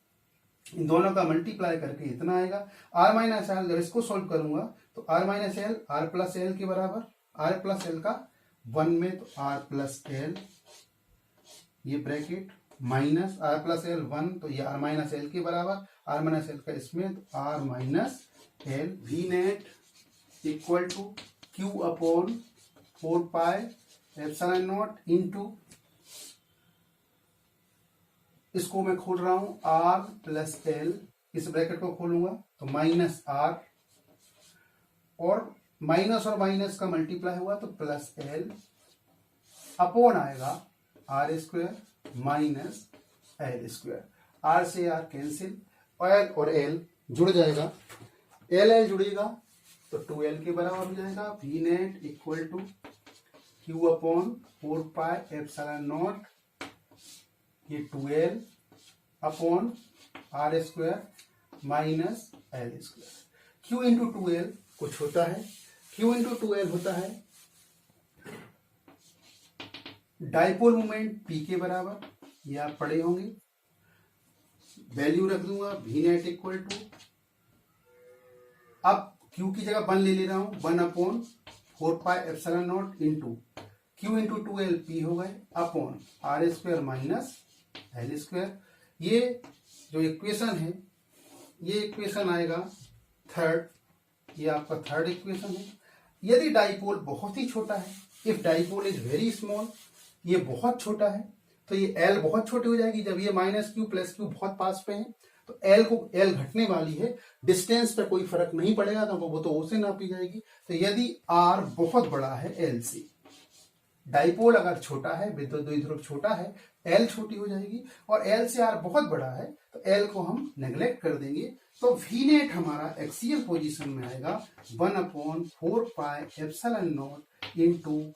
इन दोनों का मल्टीप्लाई करके इतना आएगा। आर माइनस एल, जब इसको सॉल्व करूंगा तो R minus L R plus L के बराबर, आर प्लस एल का 1 में तो आर प्लस एल, ये bracket minus R plus L 1, तो ये आर माइनस एल के बराबर, आर माइनस एल का इसमें तो R minus L. V net equal to Q/4πε0 into, इसको मैं खोल रहा हूं आर प्लस एल, इस ब्रैकेट को खोलूंगा तो माइनस आर, और माइनस और माइनस का मल्टीप्लाई हुआ तो प्लस एल, अपॉन आएगा R square minus L square. R से आर कैंसिल, एल और एल जुड़ जाएगा, एल एल जुड़ेगा तो 2l के बराबर हो जाएगा। We net equal to Q/4πε0, ये 2l upon R square minus L square. Q into 2l कुछ होता है, Q इंटू 2l होता है डाइपोल मोमेंट P के बराबर, ये आप पढ़े होंगे। वैल्यू रख दूंगा वी नेट इक्वल टू, अब Q की जगह 1 ले ले रहा हूं, 1/4πε0 into Q into 2l P हो गए, upon R square minus L square. ये जो इक्वेशन है, ये इक्वेशन आएगा थर्ड, ये आपका थर्ड इक्वेशन है। यदि डाइपोल बहुत ही छोटा है, if dipole is very small, ये बहुत छोटा है, तो ये L बहुत छोटी हो जाएगी। जब ये माइनस क्यू प्लस क्यू बहुत पास पे है तो L घटने वाली है, डिस्टेंस पे कोई फर्क नहीं पड़ेगा, तो वो तो O से नापी जाएगी। तो यदि R बहुत बड़ा है L से, डाइपोल अगर छोटा है, विद्युत द्विध्रुव छोटा है, L छोटी हो जाएगी, और L से R बहुत बड़ा है तो L को हम नेग्लेक्ट कर देंगे। तो V नेट हमारा एक्सियल पोजीशन में आएगा 1/4πε0 into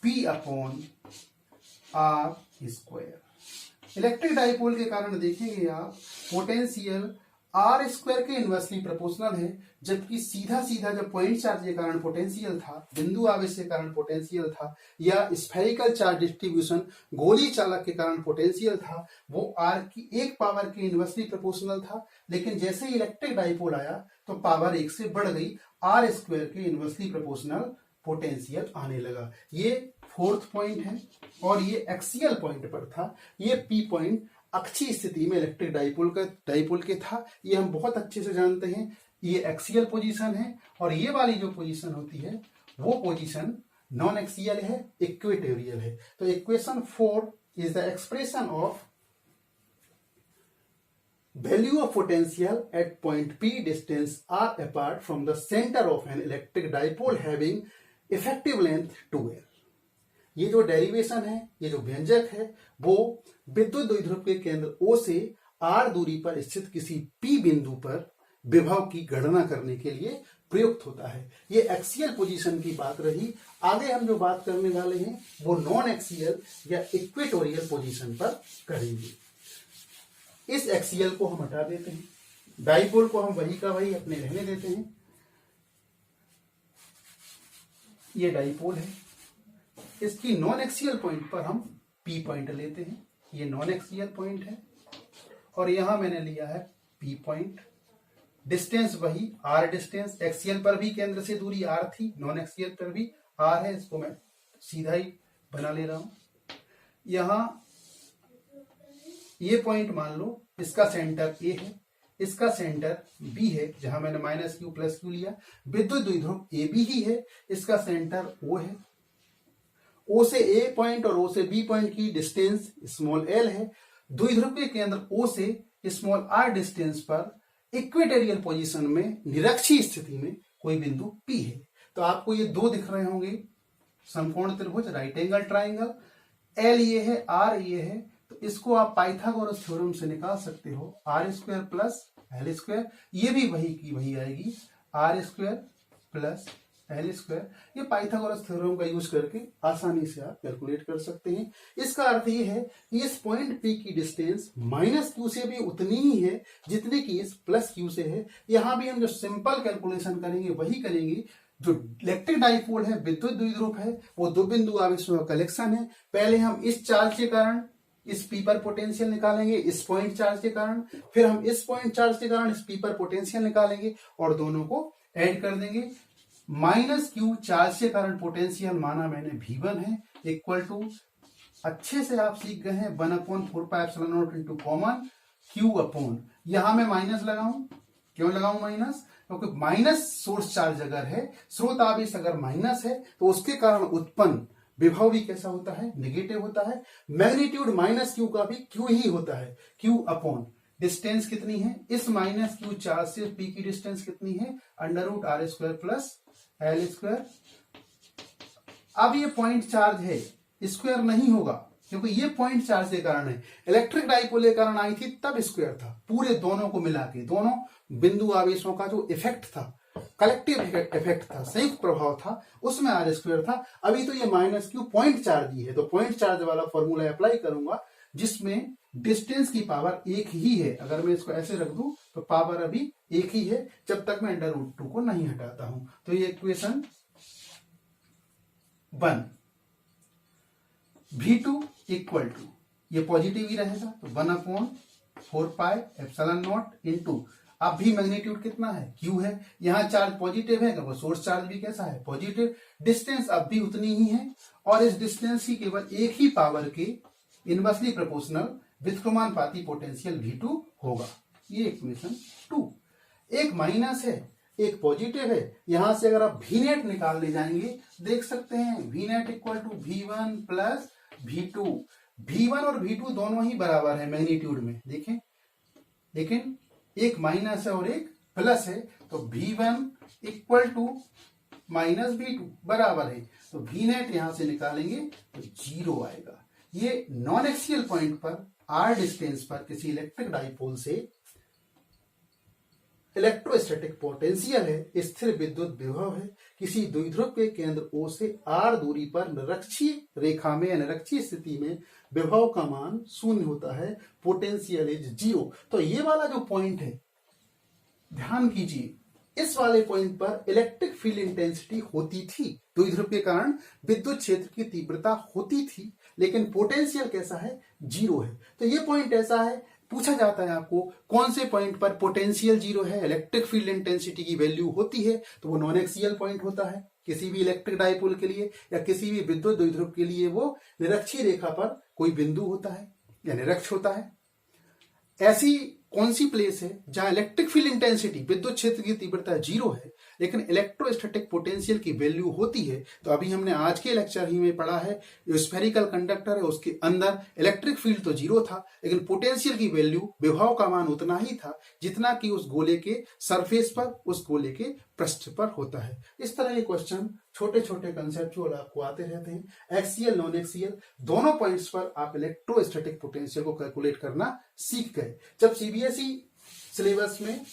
P/R square. Electric dipole के कारण देखेंगे आप, पोटेंशियल आर स्क्वायर के इनवर्सली प्रोपोर्शनल है, जबकि सीधा सीधा जब पॉइंट चार्ज के कारण पोटेंशियल था, बिंदु आवेश के कारण पोटेंशियल था, या स्फेरिकल चार्ज डिस्ट्रीब्यूशन गोली चालक के कारण पोटेंशियल था, वो आर की एक पावर के इनवर्सली प्रोपोर्शनल था। लेकिन जैसे ही इलेक्ट्रिक डाइपोल आया तो पावर 1 से बढ़ गई, आर स्क्वायर के इनवर्सली प्रोपोर्शनल पोटेंशियल आने लगा। ये फोर्थ पॉइंट है, और ये एक्सियल पॉइंट पर था। ये पी पॉइंट अक्षीय स्थिति में इलेक्ट्रिक डाइपोल के था, ये हम बहुत अच्छे से जानते हैं। ये एक्सियल पोजीशन है और ये वाली जो पोजीशन होती है वो पोजीशन नॉन एक्सियल है, इक्वेटोरियल है। तो equation 4 is the expression of value of potential at point P distance r apart from the center of an electric dipole having effective length 2l। ये जो डेरिवेशन है, ये जो व्यंजक है, वो विद्युत द्विध्रुव के केंद्र O से r दूरी पर स्थित किसी P बिंदु पर विभव की गणना करने के लिए प्रयुक्त होता है। ये एक्सियल पोजीशन की बात रही। आगे हम जो बात करने वाले हैं वो नॉन एक्सियल या इक्वेटोरियल पोजीशन पर करेंगे। इस एक्सियल को हम हटा देते हैं, डाइपोल को हम वही का वही अपने रहने देते हैं। ये डाइपोल है, इसकी नॉन एक्सियल पॉइंट पर हम P पॉइंट लेते हैं। ये नॉन एक्सियल पॉइंट है और यहां मैंने लिया है P पॉइंट। डिस्टेंस वही R डिस्टेंस, एक्सियल पर भी केंद्र से दूरी R थी, नॉन एक्सियल पर भी R है, इसको मैं सीधा ही बना ले रहा हूं। यहां ये पॉइंट मान लो इसका सेंटर A है, इसका सेंटर B है, जहां मैंने -q + q लिया। विद्युत द्विध्रुव AB ही है, इसका सेंटर O है। O से A पॉइंट और O से B पॉइंट की डिस्टेंस स्मॉल l है। द्विध्रुव के केंद्र O से स्मॉल r डिस्टेंस पर इक्वेटोरियल पोजीशन में निरक्षीय स्थिति में कोई बिंदु P है। तो आपको ये दो दिख रहे होंगे समकोण त्रिभुज, राइट एंगल ट्राइंगल। L ये है, R ये है, तो इसको आप पाइथागोरस थ्योरम से निकाल सकते हो। r² + l², ये भी वही की वही आएगी, r² + l²। ये पाइथागोरस थ्योरम का यूज करके आसानी से आप कैलकुलेट कर सकते हैं। इसका अर्थ ये है कि इस पॉइंट P की डिस्टेंस -q से भी उतनी ही है जितनी कि इस +q से है। यहां भी हम जो सिंपल कैलकुलेशन करेंगे वही करेंगे। जो इलेक्ट्रिक डाइपोल है, विद्युत द्विध्रुव है, वो दो बिंदु आवेशों का कलेक्शन है। पहले हम इस चार्ज के कारण इस P पर पोटेंशियल निकालेंगे, इस पॉइंट चार्ज के कारण, फिर हम इस पॉइंट चार्ज के कारण इस P पर पोटेंशियल निकालेंगे और दोनों को ऐड कर देंगे। -q चार्ज के कारण पोटेंशियल माना मैंने V1 है, इक्वल टू, अच्छे से आप सीख गए हैं, 1/4πε0 इंटू कॉमन q अपॉन, यहां मैं माइनस लगाऊं। क्यों लगाऊं माइनस? क्योंकि माइनस सोर्स चार्ज अगर है, स्रोत आवेश अगर माइनस है, तो उसके कारण उत्पन्न विभव भी कैसा होता है? नेगेटिव होता है। मैग्नीट्यूड -q का भी q ही होता है, q अपॉन डिस्टेंस कितनी है? इस -q चार्ज से P की डिस्टेंस कितनी है? √r² + l²। अब ये पॉइंट चार्ज है, स्क्वायर नहीं होगा क्योंकि ये पॉइंट चार्ज के कारण है। इलेक्ट्रिक डाइपोल के कारण आई थी तब स्क्वायर था। पूरे दोनों को मिला के, दोनों बिंदु आवेशों का जो इफेक्ट था, कलेक्टिव इफेक्ट था, संयुक्त प्रभाव था, उसमें r² था। अभी तो ये -q पॉइंट चार्ज ही है, तो पॉइंट चार्ज वाला फॉर्मूला अप्लाई करूंगा जिसमें डिस्टेंस की पावर एक ही है। अगर मैं इसको ऐसे रख दूं तो पावर अभी एक ही है जब तक मैं √2 को नहीं हटाता हूं। तो ये इक्वेशन 1, V2 इक्वल टू, ये पॉजिटिव ही रहेगा तो 1/4πε0 इंटू, अब भी मैग्नीट्यूड कितना है? Q है। यहां चार्ज पॉजिटिव है, वो सोर्स चार्ज भी कैसा है? पॉजिटिव। डिस्टेंस अब भी उतनी ही है और इस डिस्टेंस की केवल एक ही पावर के इनवर्सली प्रोपोर्शनल व्युत्क्रमानुपाती पोटेंशियल V2 होगा। ये इक्वेशन 2। एक माइनस है, एक पॉजिटिव है। यहां से अगर आप V नेट निकालने जाएंगे, देख सकते हैं V net equal to V1 + V2। V1 और V2 दोनों ही बराबर है मैग्नीट्यूड में, देखें, लेकिन एक माइनस है और एक प्लस है, तो V1 इक्वल टू -V2 बराबर है, तो V नेट यहां से निकालेंगे तो 0 आएगा। ये नॉन एक्सियल पॉइंट पर r डिस्टेंस पर किसी इलेक्ट्रिक डाइपोल से इलेक्ट्रोस्टैटिक पोटेंशियल है, स्थिर विद्युत विभव है। किसी द्विध्रुव के केंद्र O से r दूरी पर निरक्षीय रेखा में, निरक्षीय स्थिति में विभव का मान 0 होता है, पोटेंशियल इज 0। तो ये वाला जो पॉइंट है, ध्यान कीजिए, इस वाले पॉइंट पर इलेक्ट्रिक फील्ड इंटेंसिटी होती थी, द्विध्रुव के कारण विद्युत क्षेत्र की तीव्रता होती थी, लेकिन पोटेंशियल कैसा है? 0 है। तो ये पॉइंट ऐसा है, पूछा जाता है आपको कौन से पॉइंट पर पोटेंशियल 0 है, इलेक्ट्रिक फील्ड इंटेंसिटी की वैल्यू होती है, तो वो नॉन एक्सियल पॉइंट होता है। किसी भी इलेक्ट्रिक डाइपोल के लिए या किसी भी विद्युत द्विध्रुव के लिए वो निरक्षीय रेखा पर कोई बिंदु होता है या निरक्ष होता है। ऐसी कौन सी प्लेस है जहां इलेक्ट्रिक फील्ड इंटेंसिटी विद्युत क्षेत्र की तीव्रता 0 है लेकिन इलेक्ट्रोस्टैटिक पोटेंशियल की वैल्यू होती है। तो अभी हमने आज के लेक्चर ही में पढ़ा है, जो स्फेरिकल कंडक्टर है उसके अंदर इलेक्ट्रिक फील्ड तो 0 था लेकिन पोटेंशियल की वैल्यू, विभव का मान उतना ही था जितना कि उस गोले के सरफेस पर, उस गोले के पृष्ठ पर होता है। इस तरह के क्वेश्चन छोटे छोटे कंसेप्चुअल आपको आते रहते हैं। एक्सियल नॉन एक्सियल दोनों पॉइंट्स पर आप इलेक्ट्रोस्टैटिक पोटेंशियल को कैलकुलेट करना सीख गए। जब सीबीएसई सिलेबस में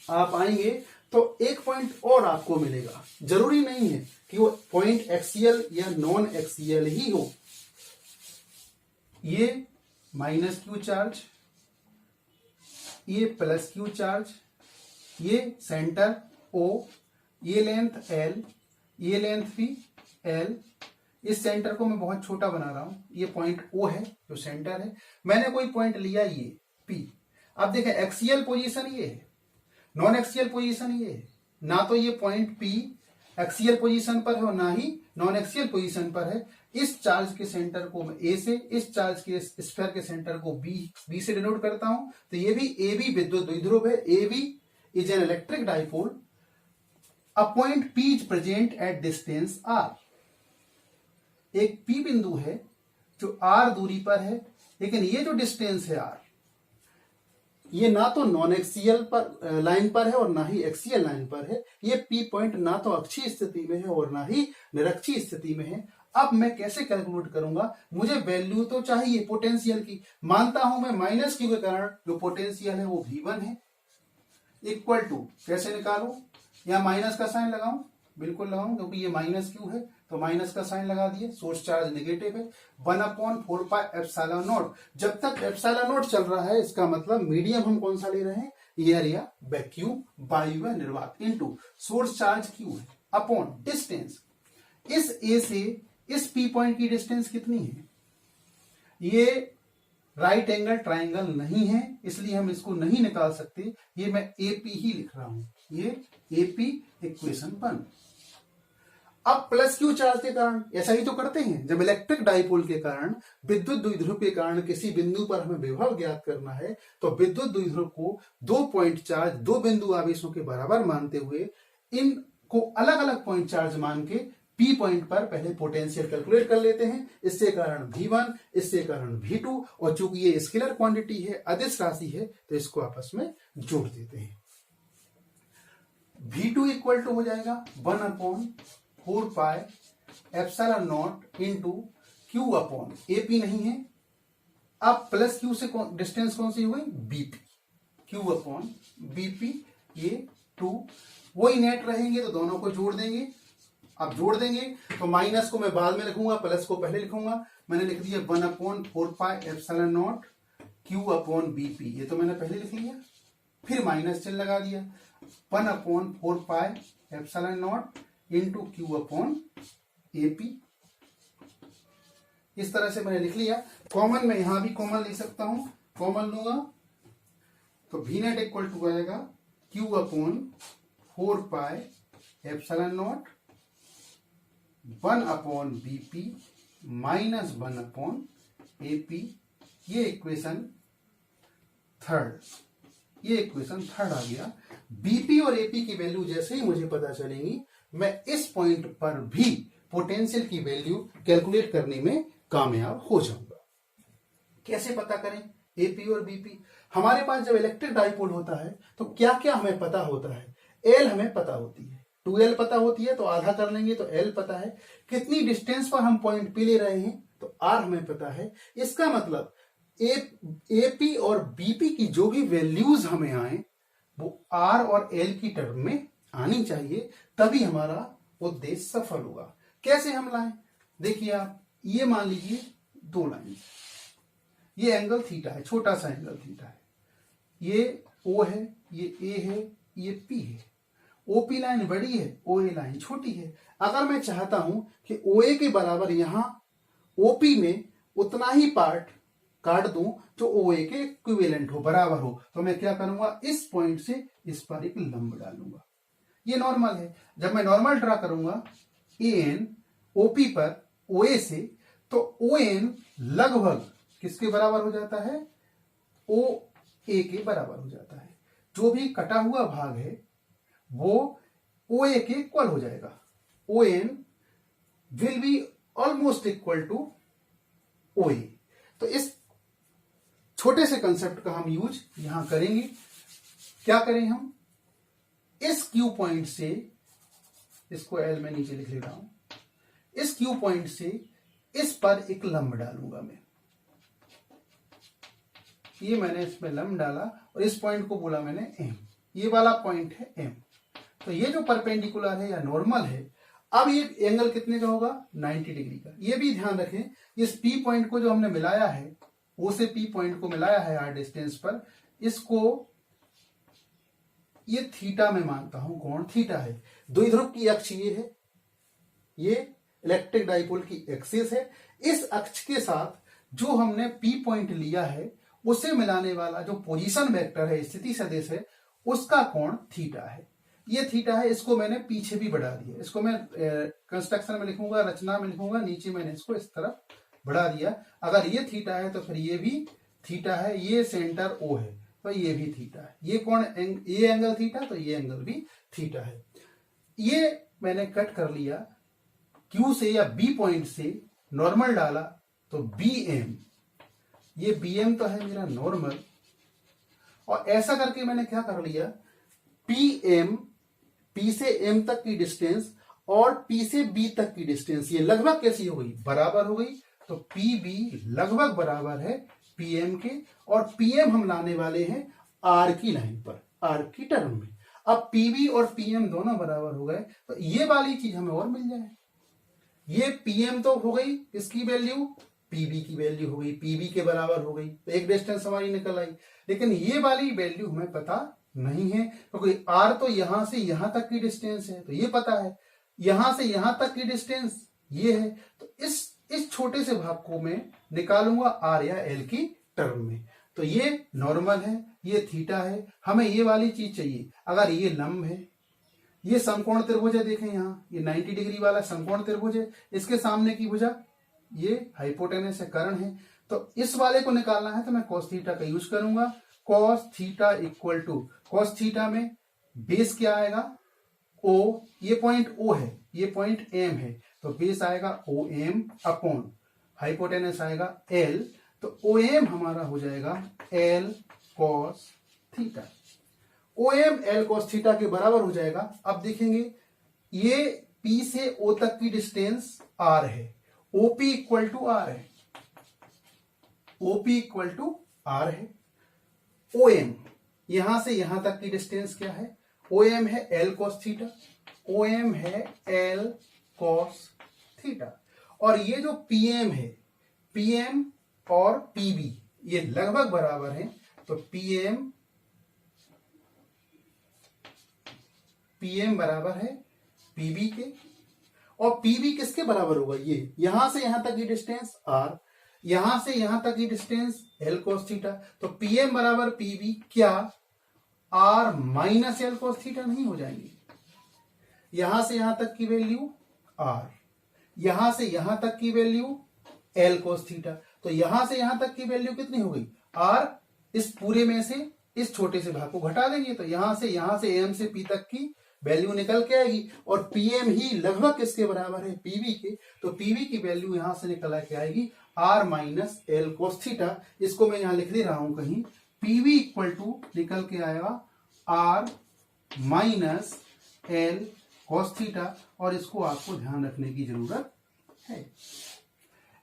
आप आएंगे तो एक पॉइंट और आपको मिलेगा। जरूरी नहीं है कि वो पॉइंट एक्सियल या नॉन एक्सियल ही हो। ये माइनस क्यू चार्ज, ये प्लस क्यू चार्ज, ये सेंटर O, ये लेंथ L, ये लेंथ भी L। इस सेंटर को मैं बहुत छोटा बना रहा हूं, ये पॉइंट O है जो सेंटर है। मैंने कोई पॉइंट लिया ये P। अब देखें एक्सियल पोजीशन ये है, नॉन एक्सियल पोजीशन ये है। ना तो ये पॉइंट P एक्सियल पोजीशन पर है और ना ही नॉन एक्सियल पोजीशन पर है। इस चार्ज के सेंटर को मैं A से, इस चार्ज के स्फीयर के सेंटर को B से डिनोट करता हूं। तो ये भी AB विद्युत द्विध्रुव है। AB is an electric dipole. A point P is present at distance R। एक P बिंदु है जो R दूरी पर है, लेकिन ये जो डिस्टेंस है R, ये ना तो नॉन एक्सियल पर लाइन पर है और ना ही एक्सियल लाइन पर है। ये P पॉइंट ना तो अक्षीय स्थिति में है और ना ही निरक्षीय स्थिति में है। अब मैं कैसे कैलकुलेट करूंगा? मुझे वैल्यू तो चाहिए पोटेंशियल की। मानता हूं मैं माइनस क्यू के कारण जो पोटेंशियल है वो V1 है, इक्वल टू, कैसे निकालूं? यहां माइनस का साइन लगाऊं? बिल्कुल लगाऊं, क्योंकि ये माइनस क्यू है तो माइनस का साइन लगा दिए। सोर्स चार्ज नेगेटिव है। 1/4πε0। जब तक ε0 चल रहा है इसका मतलब मीडियम हम कौन सा ले रहे हैं? एयर या वैक्यूम, वायु या निर्वात, इनटू सोर्स चार्ज क्यू है अपॉन डिस्टेंस। इस ए से इस पी पॉइंट की डिस्टेंस कितनी है? ये राइट एंगल ट्राइंगल नहीं है इसलिए हम इसको नहीं निकाल सकते। ये मैं एपी ही लिख रहा हूं, ये एपी इक्वेशन 1। अब प्लस क्यू चार्ज के कारण ऐसा ही तो करते हैं। जब इलेक्ट्रिक डाइपोल के कारण, विद्युत द्विध्रुव के कारण किसी बिंदु पर हमें विभव ज्ञात करना है तो विद्युत द्विध्रुव को 2 पॉइंट चार्ज, 2 बिंदु आवेशों के बराबर मानते हुए इनको अलग अलग पॉइंट चार्ज मान के P पॉइंट पर पहले पोटेंशियल कैलकुलेट कर लेते हैं। इससे कारण V1, इससे कारण V2, और चूंकि ये स्केलर क्वांटिटी है, अदिश राशि है, तो इसको आपस में जोड़ देते हैं। V2 इक्वल टू हो जाएगा 1/4πε0 इंटू Q अपॉन AP नहीं है। अब प्लस Q से डिस्टेंस कौन सी हो गई? BP। Q अपॉन BP, ये 2 वही नेट रहेंगे तो दोनों को जोड़ देंगे। अब जोड़ देंगे तो माइनस को मैं बाद में लिखूंगा, प्लस को पहले लिखूंगा। मैंने लिख दिया 1/4πε0 Q अपॉन BP, ये तो मैंने पहले लिख लिया। फिर माइनस चिन्ह लगा दिया, 1/4πε0 इंटू Q अपॉन AP। इस तरह से मैंने लिख लिया। कॉमन में यहां भी कॉमन ले सकता हूं, कॉमन लूंगा तो V नेट इक्वल टू आएगा Q upon 4πε0 1/BP minus 1/AP। ये इक्वेशन थर्ड आ गया। बीपी और एपी की वैल्यू जैसे ही मुझे पता चलेंगी, मैं इस पॉइंट पर भी पोटेंशियल की वैल्यू कैलकुलेट करने में कामयाब हो जाऊंगा। कैसे पता करें एपी और बीपी? हमारे पास जब इलेक्ट्रिक डाइपोल होता है तो क्या क्या हमें पता होता है? एल हमें पता होती है, 2L पता होती है तो आधा कर लेंगे तो L पता है। कितनी डिस्टेंस पर हम पॉइंट P ले रहे हैं तो R हमें पता है। इसका मतलब AP और BP की जो भी वैल्यूज हमें आए वो R और L की टर्म में आनी चाहिए, तभी हमारा उद्देश्य सफल होगा। कैसे हम लाएं? देखिए आप, ये मान लीजिए 2 लाइन, ये एंगल थीटा है, छोटा सा एंगल थीटा है, ये O है, ये A है, ये P है। OP लाइन बड़ी है, OA लाइन छोटी है। अगर मैं चाहता हूं कि OA के बराबर यहां OP में उतना ही पार्ट काट दूं जो OA के इक्विवेलेंट हो, बराबर हो, तो मैं क्या करूंगा? इस पॉइंट से इस पर एक लंब डालूंगा। ये नॉर्मल है। जब मैं नॉर्मल ड्रा करूंगा AN OP पर OA से, तो ON लगभग किसके बराबर हो जाता है? ओ ए के बराबर हो जाता है। जो भी कटा हुआ भाग है वो ओ ए के इक्वल हो जाएगा। O N will be almost equal to O A. तो इस छोटे से कंसेप्ट का हम यूज यहां करेंगे। क्या करें हम, इस क्यू पॉइंट से, इसको एल में नीचे लिख ले रहा हूं, इस क्यू पॉइंट से इस पर एक लंब डालूंगा मैं। ये मैंने इसमें लंब डाला और इस पॉइंट को बोला मैंने एम। ये वाला पॉइंट है एम। तो ये जो परपेंडिकुलर है या नॉर्मल है, अब ये एंगल कितने का होगा, 90 डिग्री का। ये भी ध्यान रखें, इस पी पॉइंट को जो हमने मिलाया है, ओ से पी पॉइंट को मिलाया है आर डिस्टेंस पर, इसको ये थीटा में मानता हूं, कोण थीटा है। द्विध्रुव की अक्ष ये है, ये इलेक्ट्रिक डाइपोल की एक्सिस है। इस अक्ष के साथ जो हमने पी पॉइंट लिया है उसे मिलाने वाला जो पोजीशन वेक्टर है, स्थिति सदिश है, उसका कोण थीटा है। ये थीटा है। इसको मैंने पीछे भी बढ़ा दिया। इसको मैं कंस्ट्रक्शन में लिखूंगा, रचना में लिखूंगा, नीचे मैंने इसको इस तरफ बढ़ा दिया। अगर ये थीटा है तो फिर ये भी थीटा है। ये सेंटर ओ है तो ये भी थीटा है। ये कोण, ये एंगल थीटा, तो ये एंगल भी थीटा है। ये मैंने कट कर लिया। क्यू से या बी पॉइंट से नॉर्मल डाला तो बी एम, ये बी एम तो है मेरा नॉर्मल। और ऐसा करके मैंने क्या कर लिया, पी एम, पी से एम तक की डिस्टेंस और पी से बी तक की डिस्टेंस ये लगभग कैसी हो गई, बराबर हो गई। तो पी बी लगभग बराबर है पीएम के, और पीएम हम लाने वाले हैं आर की लाइन पर, आर की टर्म में। अब पीबी और पीएम दोनों बराबर हो गए तो ये वाली चीज हमें और मिल जाए। ये पीएम तो हो गई, इसकी वैल्यू पीबी की वैल्यू हो गई, पीबी के बराबर हो गई, तो एक डिस्टेंस हमारी निकल आई। लेकिन ये वाली वैल्यू हमें पता नहीं है, क्योंकि तो आर तो यहां से यहां तक की डिस्टेंस है, तो ये पता है। यहां से यहां तक की डिस्टेंस ये है, तो इस छोटे से भाग को मैं निकालूंगा आर या एल की टर्म में। तो ये नॉर्मल है, ये थीटा है, हमें ये वाली चीज चाहिए। अगर ये लंब है, ये समकोण त्रिभुज है, देखें यहाँ ये 90 डिग्री वाला समकोण त्रिभुज है, इसके सामने की भुजा ये हाइपोटेनस है, कर्ण है। तो इस वाले को निकालना है तो मैं cos थीटा का यूज करूंगा। cos theta equal to, cos theta में बेस क्या आएगा, O, ये पॉइंट O है, ये पॉइंट M है, तो बेस आएगा OM अपॉन हाइपोटेनस आएगा L, तो OM हमारा हो जाएगा L cos theta. OM L cos theta के बराबर हो जाएगा। अब देखेंगे ये P से O तक की डिस्टेंस R है, OP इक्वल टू R है, OP इक्वल टू R है। OM यहां से यहां तक की डिस्टेंस क्या है, OM है L cos थीटा, OM है L cos थीटा। और ये जो PM है, PM और PB ये लगभग बराबर हैं, तो PM बराबर है PB के, और PB किसके बराबर होगा, ये यहां से यहां तक की डिस्टेंस R, यहां से यहां तक की डिस्टेंस L cos थीटा। तो PM बराबर PB क्या R minus L cos theta नहीं हो जाएंगे। यहां से यहां तक की वैल्यू R, यहां से यहां तक की वैल्यू L cos थीटा, तो यहां से यहां तक की वैल्यू कितनी हो गई R। इस पूरे में से इस छोटे से भाग को घटा देंगे तो यहां से M से P तक की वैल्यू निकल के आएगी, और PM ही लगभग किसके बराबर है, PB के। तो PB की वैल्यू यहां से निकल के आएगी R minus L cos theta. इसको मैं यहां लिख दे रहा हूं कहीं, PB इक्वल टू निकल के आएगा R minus L cos theta, और इसको आपको ध्यान रखने की जरूरत है।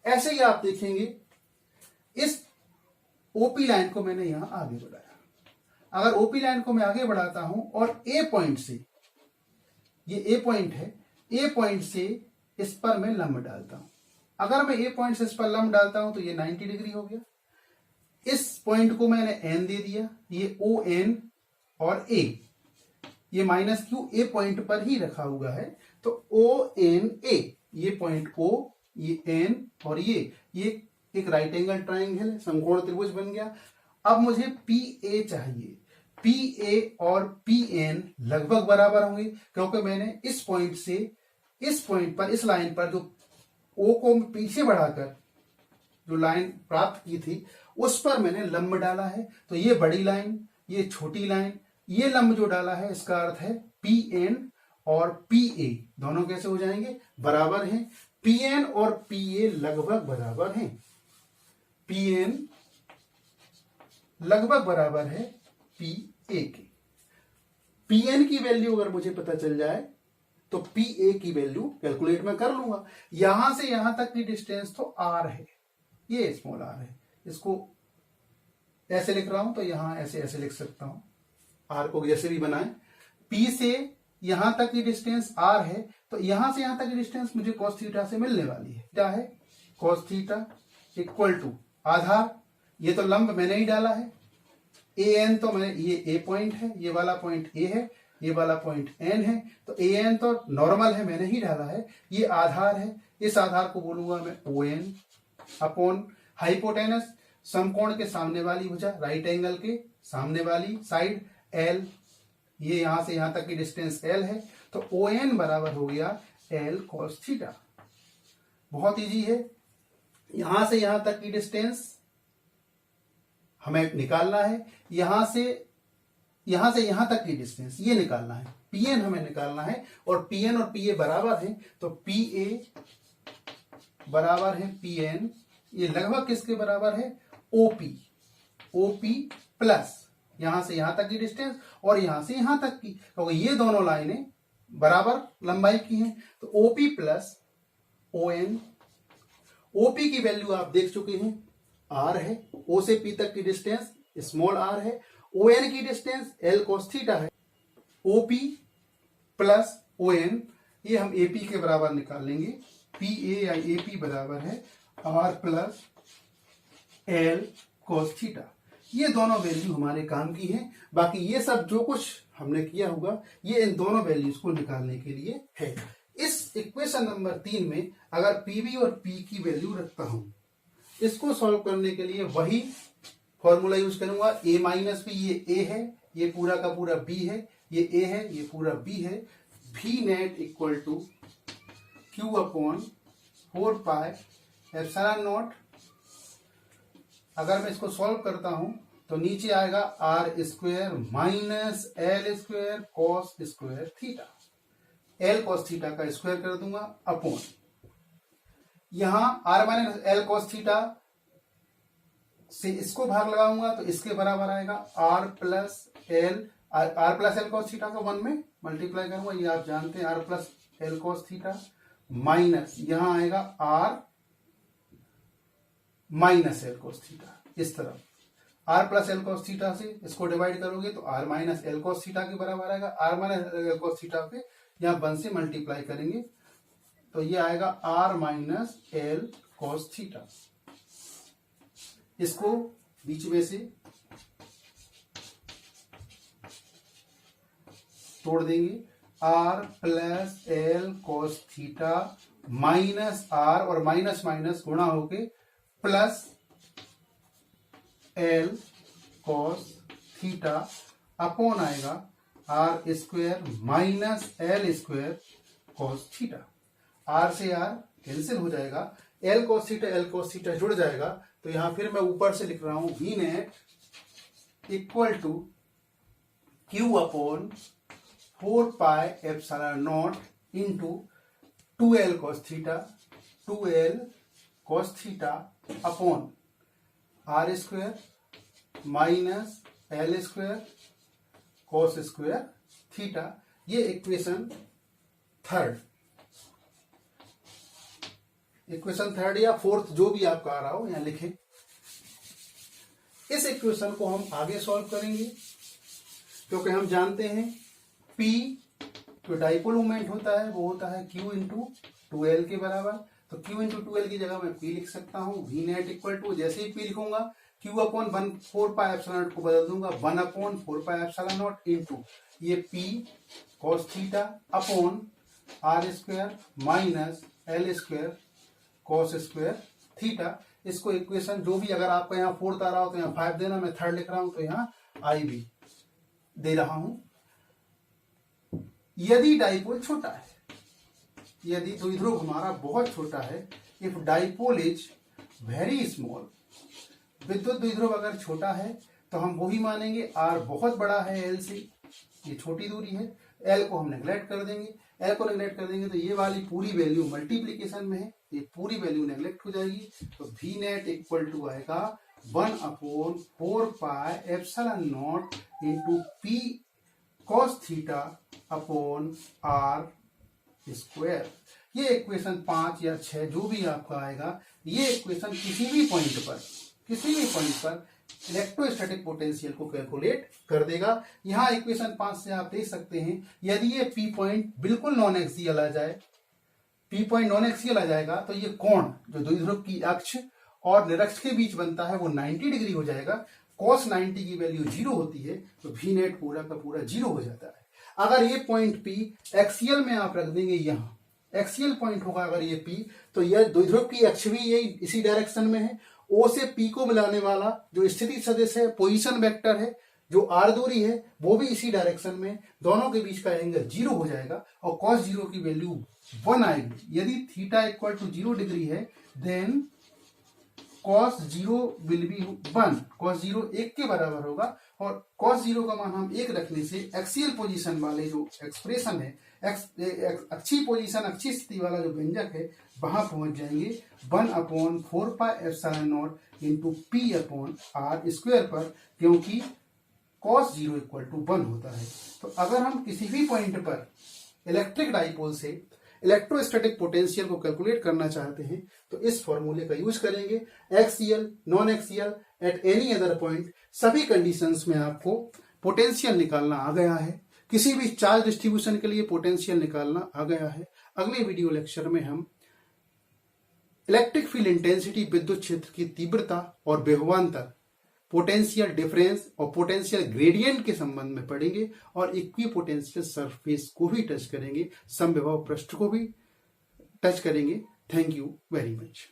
ऐसे ही आप देखेंगे इस ओपी लाइन को मैंने यहां आगे बढ़ाया। अगर ओपी लाइन को मैं आगे बढ़ाता हूं और ए पॉइंट से, ये ए पॉइंट है, ए पॉइंट से इस पर मैं लंब डालता हूं। अगर मैं ए पॉइंट से इस पर लंब डालता हूं तो ये 90 डिग्री हो गया। इस पॉइंट को मैंने एन दे दिया, ये ओ एन और ए, ये माइनस क्यू ए पॉइंट पर ही रखा हुआ है, तो ओ एन ए, ये पॉइंट ओ, ये एन और ये एक राइट एंगल ट्राइंगल है, समकोण त्रिभुज बन गया। अब मुझे पी ए चाहिए। पी ए और पी एन लगभग बराबर होंगे, क्योंकि मैंने इस पॉइंट से इस पॉइंट पर, इस लाइन पर जो ओ को पीछे बढ़ाकर जो लाइन प्राप्त की थी उस पर मैंने लंब डाला है। तो ये बड़ी लाइन, ये छोटी लाइन, ये लंब जो डाला है इसका अर्थ है PN और PA दोनों कैसे हो जाएंगे, बराबर हैं। PN और PA लगभग बराबर हैं। PN लगभग बराबर है PA के। PN की वैल्यू अगर मुझे पता चल जाए तो PA की वैल्यू कैलकुलेट में कर लूंगा। यहां से यहां तक की डिस्टेंस तो R है, ये स्मॉल r है। इसको ऐसे लिख रहा हूं तो यहां ऐसे ऐसे लिख सकता हूं, R को जैसे भी बनाए। P से यहां तक की डिस्टेंस R है, तो यहां से यहां तक की डिस्टेंस मुझे cos थीटा से मिलने वाली है। क्या है, cos थीटा इक्वल टू आधार, ये तो लंब मैंने ही डाला है, AN तो मैंने, ये A पॉइंट है, ये वाला पॉइंट A है, ये वाला पॉइंट N है, तो AN तो नॉर्मल है, मैंने ही डाला है। ये आधार है, इस आधार को बोलूंगा मैं ON अपॉन हाइपोटेनस, समकोण के सामने वाली भुजा, राइट एंगल के सामने वाली साइड L, ये यहां से यहां तक की डिस्टेंस L है, तो ON बराबर हो गया L cos थीटा। बहुत इजी है, यहां से यहां तक की डिस्टेंस हमें निकालना है, यहां से यहां तक की डिस्टेंस ये निकालना है, PN हमें निकालना है, और PN और PA बराबर है, तो PA बराबर है PN, ये लगभग किसके बराबर है, OP प्लस यहां से यहां तक की डिस्टेंस और यहां से यहां तक की, क्योंकि ये दोनों लाइनें बराबर लंबाई की हैं, तो OP प्लस ON। OP की वैल्यू आप देख चुके हैं, R है, O से P तक की डिस्टेंस स्मॉल r है, ON की डिस्टेंस L cos थीटा है। OP प्लस ON ये हम AP के बराबर निकाल लेंगे, PA या AP बराबर है R plus L cos theta. ये दोनों वैल्यू हमारे काम की हैं, बाकी ये सब जो कुछ हमने किया होगा ये इन दोनों वैल्यूज को निकालने के लिए है। इस इक्वेशन नंबर 3 में अगर PB और P की वैल्यू रखता हूं, इसको सॉल्व करने के लिए वही फॉर्मूला यूज करूंगा, A माइनस B, ये A है, ये पूरा का पूरा B है, ये A है, ये पूरा B है। V net equal to Q upon 4 pi epsilon naught. अगर मैं इसको सॉल्व करता हूं तो नीचे आएगा R square minus L square cos square theta, L cos theta का स्क्वायर कर दूंगा अपॉन, यहां R minus L cos theta से इसको भाग लगाऊंगा तो इसके बराबर आएगा R plus L cos theta को 1 में मल्टीप्लाई करूंगा, ये आप जानते हैं, R plus L cos theta minus यहां आएगा R minus L cos theta, इस तरफ R plus L cos theta से इसको डिवाइड करोगे तो R minus L cos theta के बराबर आएगा। R minus L cos theta पे यहां 1 से मल्टीप्लाई करेंगे तो ये आएगा R minus L cos theta. इसको बीच में से तोड़ देंगे, R plus L cos theta minus R और माइनस माइनस गुणा होके plus L cos theta upon आएगा R square minus L square cos theta. R से R कैंसिल हो जाएगा, L cos थीटा जुड़ जाएगा, तो यहां फिर मैं ऊपर से लिख रहा हूं V net equal to Q upon 4 pi epsilon naught into 2L cos theta, 2L cos theta upon R square minus L square cos square theta. ये इक्वेशन थर्ड या फोर्थ जो भी आपका आ रहा हो यहां लिखें। इस इक्वेशन को हम आगे सॉल्व करेंगे, क्योंकि हम जानते हैं P जो डाइपोल मोमेंट होता है वो होता है Q इंटू 2L के बराबर, तो Q इंटू 2L की जगह मैं P लिख सकता हूं। V नेट इक्वल टू, जैसे ही P लिखूंगा Q upon 4 pi epsilon not को बदल दूंगा 1 upon 4 pi epsilon naught into ये P cos theta upon R square minus L square cos square theta. इसको इक्वेशन जो भी, अगर आपका यहाँ 4 आ रहा हो तो यहाँ 5 देना, मैं 3rd लिख रहा हूं तो यहाँ I भी दे रहा हूं। यदि डाइपोल छोटा है, यदि द्विध्रुव हमारा बहुत छोटा है, if dipole is very small, विद्युत द्विध्रुव अगर छोटा है तो हम वही मानेंगे, आर बहुत बड़ा है एल से, ये छोटी दूरी है, एल को हम नेग्लेक्ट कर देंगे, एल को नेग्लेक्ट कर देंगे तो ये वाली पूरी वैल्यू मल्टीप्लीकेशन में है, ये पूरी वैल्यू नेग्लेक्ट हो जाएगी, तो वी नेट इक्वल टू आएगा 1/4πε0 into P cos theta upon R square. ये इक्वेशन 5 या 6 जो भी आपका आएगा, ये इक्वेशन किसी भी पॉइंट पर इलेक्ट्रोस्टैटिक पोटेंशियल को कैलकुलेट कर देगा। यहाँ इक्वेशन 5 से आप देख सकते हैं, यदि ये पी पॉइंट बिल्कुल नॉन एक्सियल आ जाए, पी पॉइंट नॉन एक्सियल आ जाएगा तो ये कोण जो द्विध्रुव की अक्ष और निरक्ष के बीच बनता है वो 90 डिग्री हो जाएगा। cos 90 की वैल्यू 0 होती है तो वी नेट पूरा का पूरा 0 हो जाता है। अगर ये पॉइंट पी एक्सियल में आप रख देंगे, यहाँ एक्सियल पॉइंट होगा अगर ये पी, तो यह द्विध्रुव की अक्ष भी यही इसी डायरेक्शन में है। ओ से पी को मिलाने वाला जो स्थिति सदिश है, पोजीशन वेक्टर है, जो आर दूरी है, वो भी इसी डायरेक्शन में, दोनों के बीच का एंगल 0 हो जाएगा और cos 0 की वैल्यू 1 आएगी। यदि थीटा इक्वल टू 0 डिग्री है then cos 0 will be 1, cos 0 1 के बराबर होगा, और cos 0 का मान हम 1 रखने से एक्सियल पोजीशन वाले जो एक्सप्रेशन है, अच्छी पोजीशन अच्छी स्थिति वाला जो व्यंजक है वहां पहुंच जाएंगे 1/4πε0 into P upon R square पर, क्योंकि cos 0 इक्वल टू 1 होता है। तो अगर हम किसी भी पॉइंट पर इलेक्ट्रिक डाइपोल से इलेक्ट्रोस्टैटिक पोटेंशियल को कैलकुलेट करना चाहते हैं तो इस फॉर्मूले का यूज करेंगे। Axial, non axial, at any other point, सभी कंडीशंस में आपको पोटेंशियल निकालना आ गया है। किसी भी चार्ज डिस्ट्रीब्यूशन के लिए पोटेंशियल निकालना आ गया है। अगले वीडियो लेक्चर में हम इलेक्ट्रिक फील्ड इंटेंसिटी, विद्युत क्षेत्र की तीव्रता और विभवांतर, पोटेंशियल डिफरेंस और पोटेंशियल ग्रेडियंट के संबंध में पढ़ेंगे और इक्विपोटेंशियल सरफेस को भी टच करेंगे, समविभव पृष्ठ को भी टच करेंगे। Thank you very much.